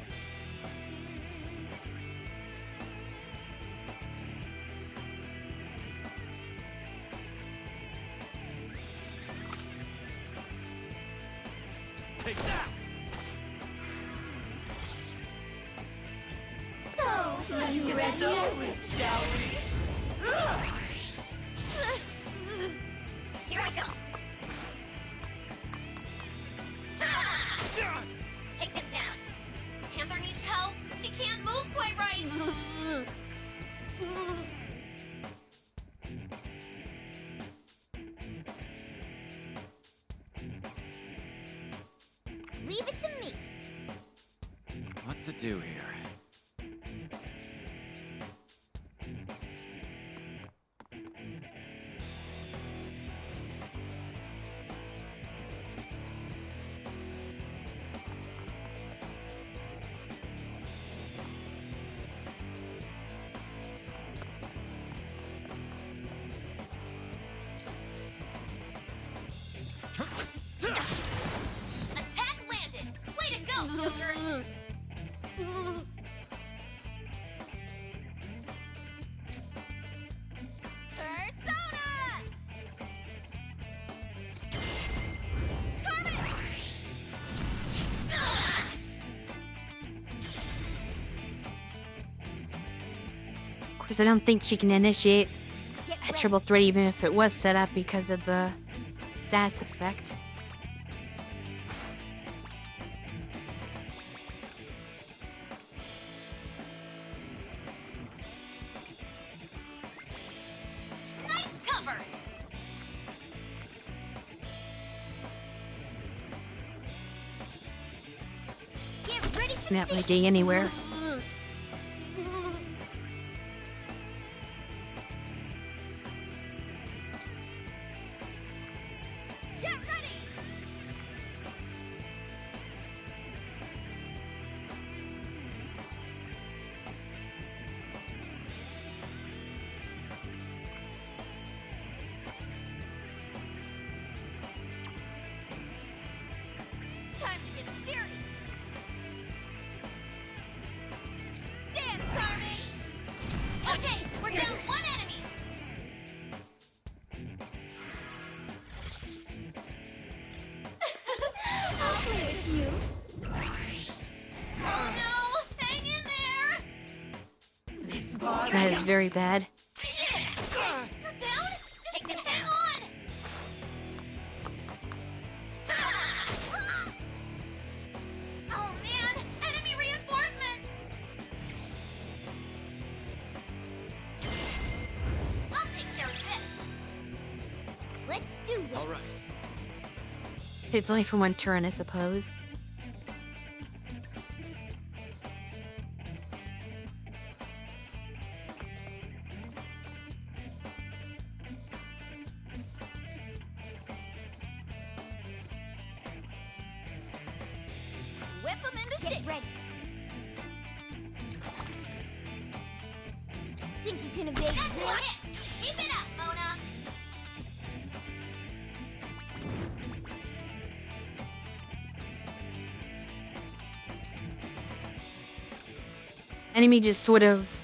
Let's get over it, shall we? Here I go. Take him down. Panther needs help. She can't move quite right. Leave it to me. What to do here? Attack landed. Way to go, Joker. Persona! Of course, I don't think she can initiate Get a ready. triple threat even if it was set up because of the status effect. Nice cover. Get ready for Not really getting anywhere. Get ready. Time to get serious. Dance, Carmen. Okay, we're down one enemy. I'll play with you. Oh no! Hang in there. This bar. That is very bad. You're down? Just hang on. Oh man! Enemy reinforcements. I'll take care of this. Let's do this. All right. It's only for one turn, I suppose. Whip them into shit. Ready. Think you can evade That's this? one hit. Keep it up, Mona. Enemy just sort of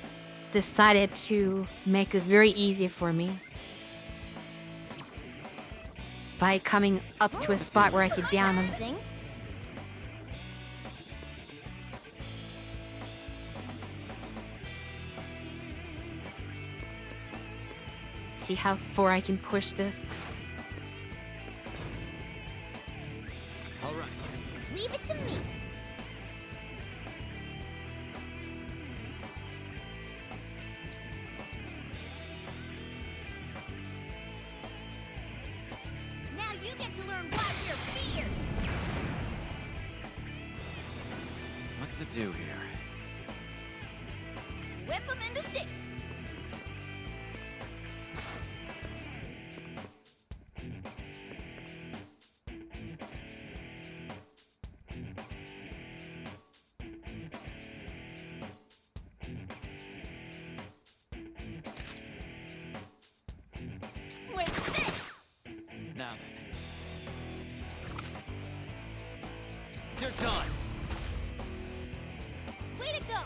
decided to make this very easy for me by coming up to a spot where I could down them. Sing. See how far I can push this. All right. Leave it to me. Now you get to learn why we're feared. What to do here? Whip them into shape. With this. Now then. You're done. Way to go.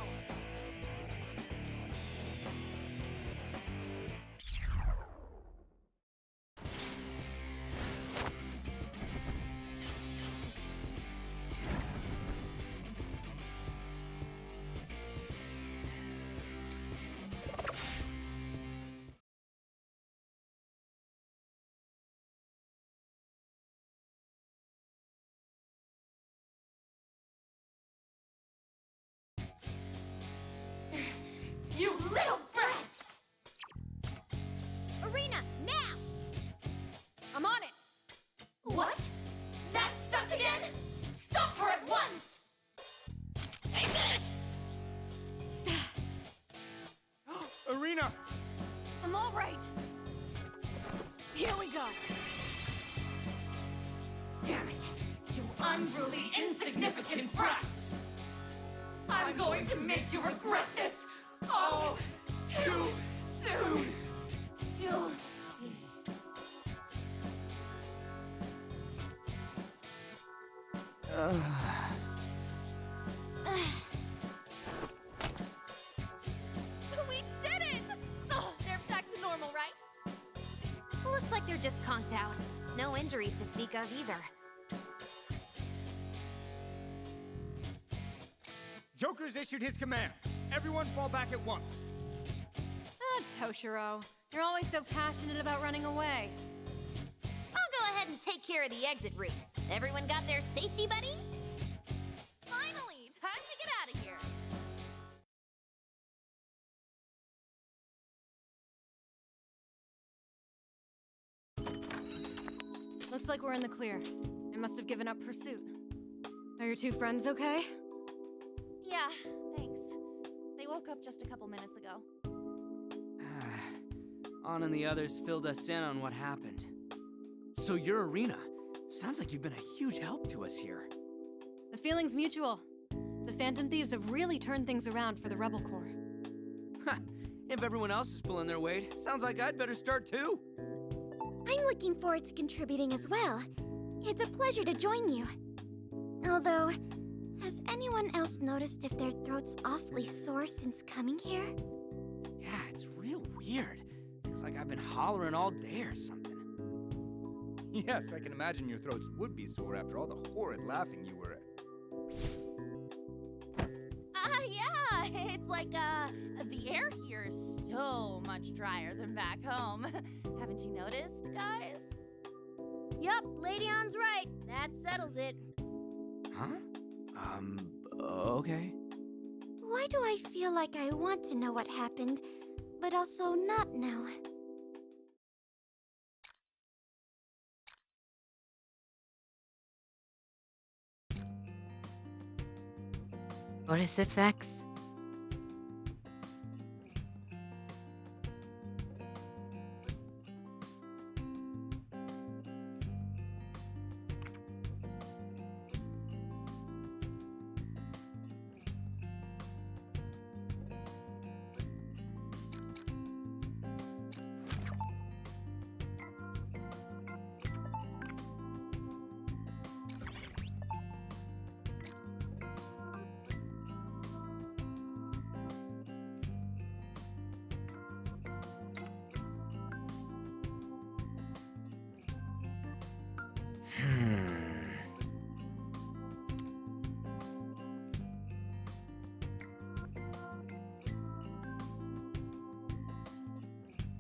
right. Here we go. Damn it! You unruly, insignificant brats! I'm going to make you regret this all too soon! You'll see. We did it! Oh, they're back to normal, right? Looks like they're just conked out. No injuries to speak of either. Joker's issued his command. Everyone fall back at once. Ah, Toshiro. You're always so passionate about running away. I'll go ahead and take care of the exit route. Everyone got their safety buddy? Finally! Time to get out of here! Looks like we're in the clear. I must have given up pursuit. Are your two friends okay? Yeah, thanks. They woke up just a couple minutes ago. Anna and the others filled us in on what happened. So you're Arena. Sounds like you've been a huge help to us here. The feeling's mutual. The Phantom Thieves have really turned things around for the Rebel Corps. If everyone else is pulling their weight, sounds like I'd better start too. I'm looking forward to contributing as well. It's a pleasure to join you. Although, has anyone else noticed if their throat's awfully sore since coming here? Yeah, it's real weird. Feels like I've been hollering all day or something. Yes, I can imagine your throats would be sore after all the horrid laughing you were at. Yeah, it's like, the air here is so much drier than back home. Haven't you noticed, guys? Yup, Lady Ann's right. That settles it. Huh? Okay. Why do I feel like I want to know what happened, but also not know? Bonus effects.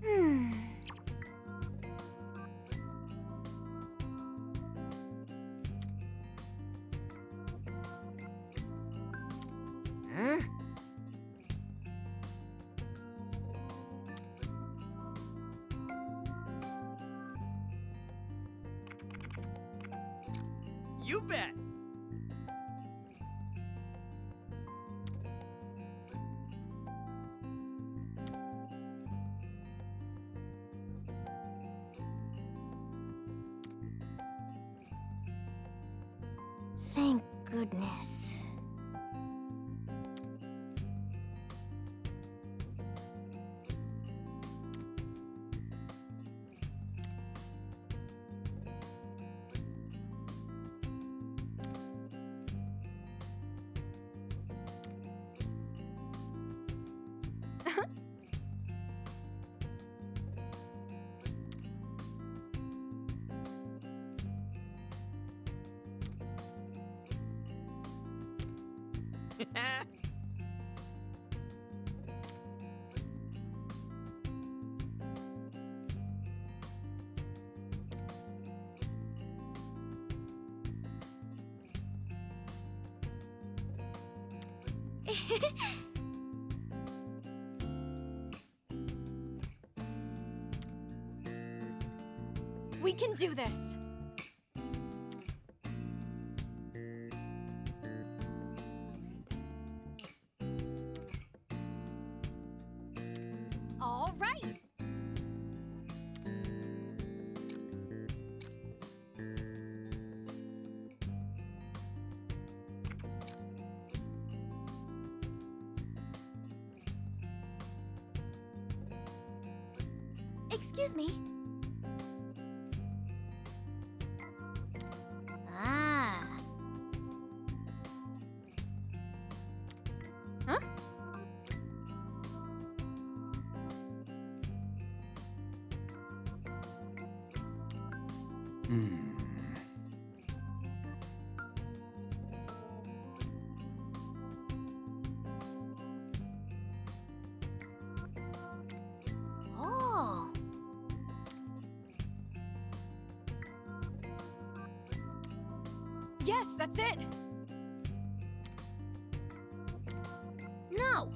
Hmm. Huh? You bet. Thank goodness. We can do this! All right! Excuse me. Ah. Huh? Oh. Yes, that's it! No.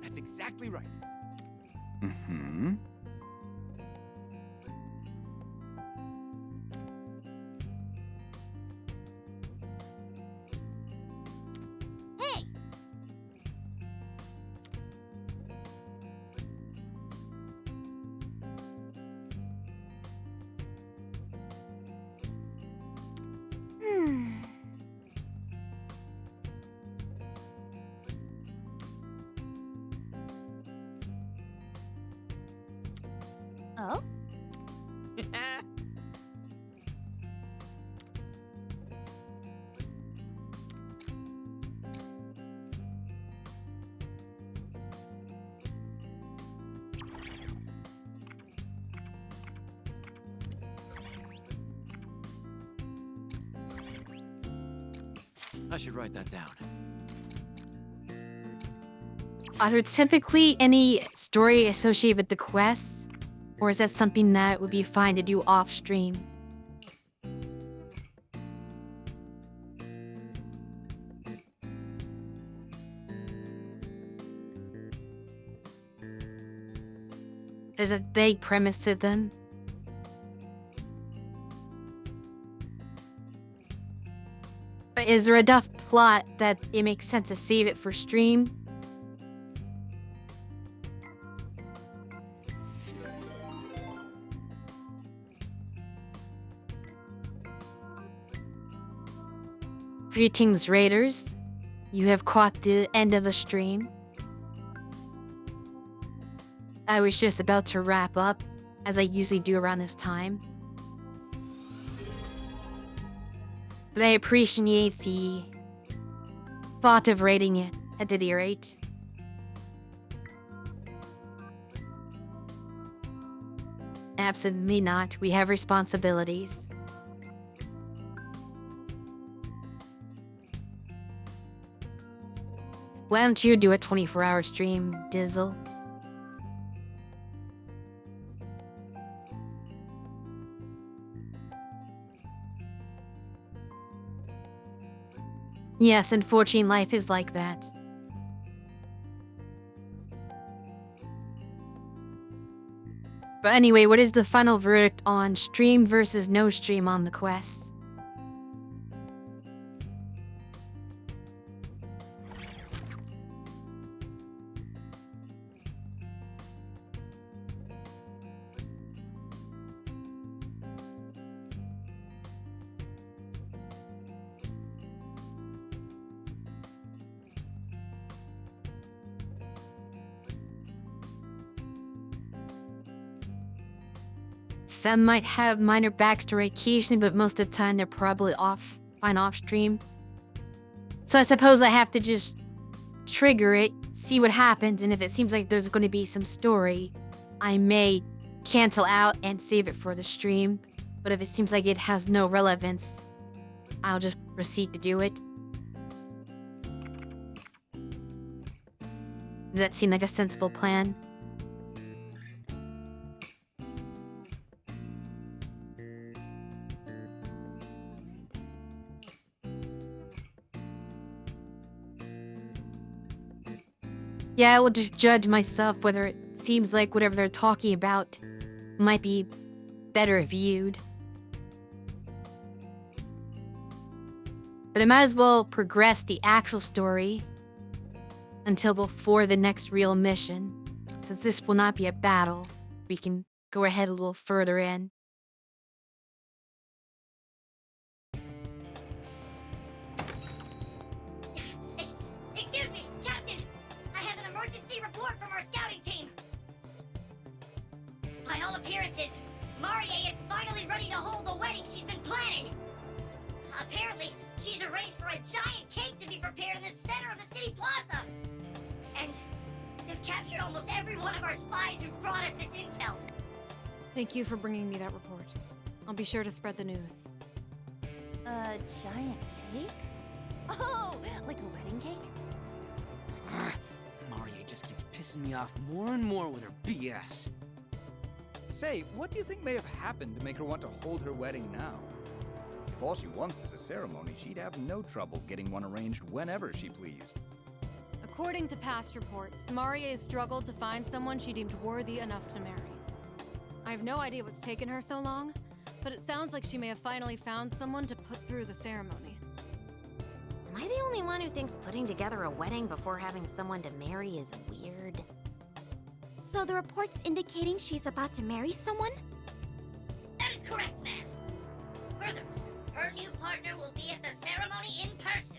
That's exactly right. Mm-hmm. Hey. Hmm. Oh? I should write that down. Are there typically any story associated with the quests? Or is that something that would be fine to do off stream? There's a vague premise to them. But is there enough plot that it makes sense to save it for stream? Greetings, Raiders. You have caught the end of the stream. I was just about to wrap up, as I usually do around this time. But I appreciate the thought of rating it at any rate. Absolutely not. We have responsibilities. Why don't you do a 24-hour stream, Dizzle? Yes, unfortunately, life is like that. But anyway, what is the final verdict on stream versus no stream on the quests? Some might have minor backstory occasionally, but most of the time they're probably fine off stream. So I suppose I have to just trigger it, see what happens, and if it seems like there's going to be some story, I may cancel out and save it for the stream. But if it seems like it has no relevance, I'll just proceed to do it. Does that seem like a sensible plan? Yeah, I will just judge myself whether it seems like whatever they're talking about might be better viewed. But I might as well progress the actual story until before the next real mission. Since this will not be a battle, we can go ahead a little further in. Excuse me, Captain! I have an emergency report from our scouting team! By all appearances, Marie is finally ready to hold the wedding she's been planning! Apparently, she's arranged for a giant cake to be prepared in the center of the city plaza! And they've captured almost every one of our spies who brought us this intel! Thank you for bringing me that report. I'll be sure to spread the news. A giant cake? Oh, like a wedding cake? Maria just keeps pissing me off more and more with her BS. Say, what do you think may have happened to make her want to hold her wedding now? If all she wants is a ceremony, she'd have no trouble getting one arranged whenever she pleased. According to past reports, Marie struggled to find someone she deemed worthy enough to marry. I have no idea what's taken her so long, but it sounds like she may have finally found someone to put through the ceremony. Am I the only one who thinks putting together a wedding before having someone to marry is weird? So the report's indicating she's about to marry someone? That is correct, ma'am. Furthermore, her new partner will be at the ceremony in person.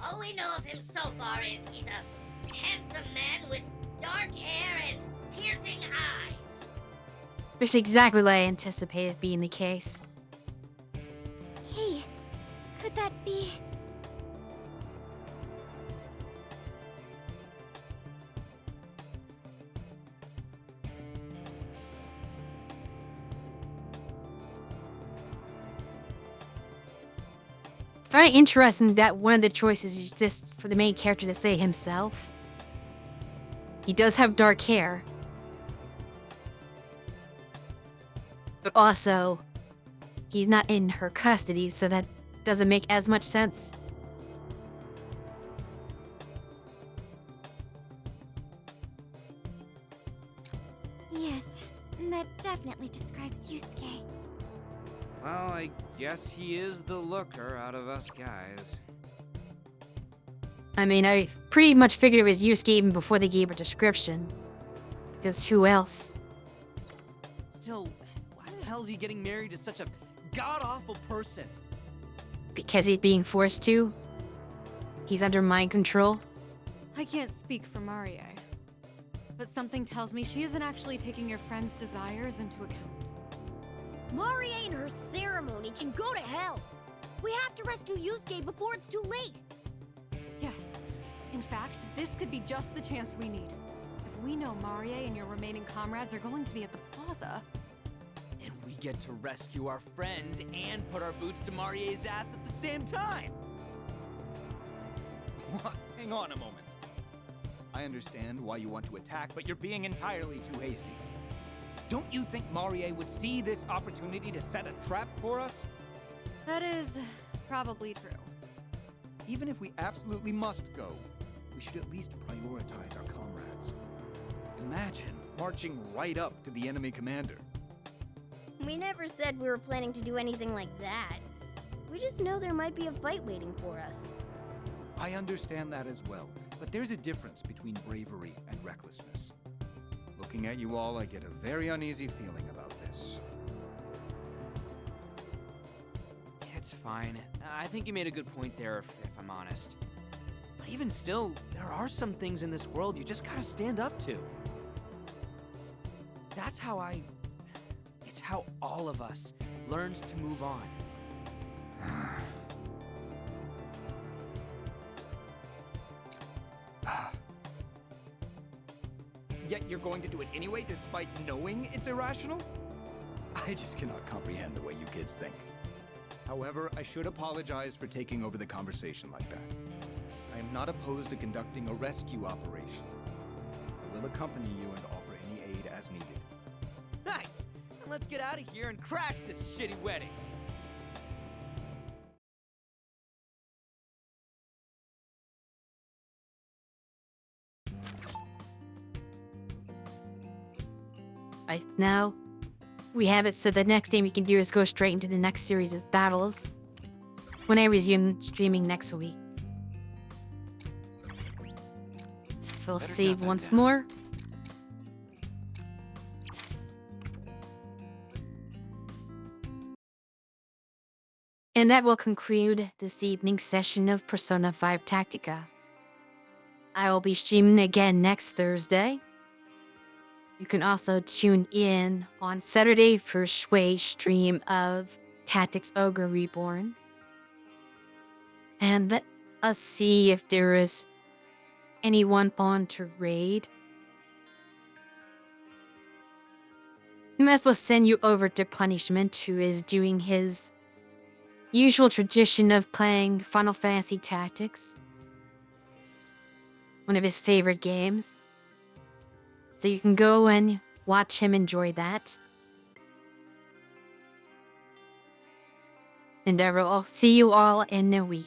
All we know of him so far is he's a handsome man with dark hair and piercing eyes. Which is exactly what I anticipated being the case. Hey, could that be... Very interesting that one of the choices is just for the main character to say himself. He does have dark hair. But also, he's not in her custody, so that doesn't make as much sense. Yes, that definitely describes Yusuke. Well, I guess he is the looker out of us guys. I mean, I pretty much figured it was Yusuke even before they gave her description. Because who else? Still, why the hell is he getting married to such a god-awful person? Because he's being forced to? He's under mind control? I can't speak for Marie, but something tells me she isn't actually taking your friend's desires into account. Marie and her ceremony can go to hell! We have to rescue Yusuke before it's too late! Yes. In fact, this could be just the chance we need. If we know Marie and your remaining comrades are going to be at the plaza... And we get to rescue our friends and put our boots to Marie's ass at the same time! What? Hang on a moment. I understand why you want to attack, but you're being entirely too hasty. Don't you think Marie would see this opportunity to set a trap for us? That is probably true. Even if we absolutely must go, we should at least prioritize our comrades. Imagine marching right up to the enemy commander. We never said we were planning to do anything like that. We just know there might be a fight waiting for us. I understand that as well, but there's a difference between bravery and recklessness. Looking at you all, I get a very uneasy feeling about this. It's fine. I think you made a good point there, if I'm honest. But even still, there are some things in this world you just gotta stand up to. That's how it's how all of us learned to move on. Yet you're going to do it anyway, despite knowing it's irrational? I just cannot comprehend the way you kids think. However, I should apologize for taking over the conversation like that. I am not opposed to conducting a rescue operation. I will accompany you and offer any aid as needed. Nice! And let's get out of here and crash this shitty wedding! Right now, we have it so the next thing we can do is go straight into the next series of battles. when I resume streaming next week. We'll Better save jot that once down. more. And that will conclude this evening's session of Persona 5 Tactica. I will be streaming again next Thursday. You can also tune in on Saturday for Shui's stream of Tactics Ogre Reborn. And let us see if there is anyone on to raid. We might as well send you over to Punishment, who is doing his usual tradition of playing Final Fantasy Tactics. One of his favorite games. So you can go and watch him enjoy that. And I will see you all in a week.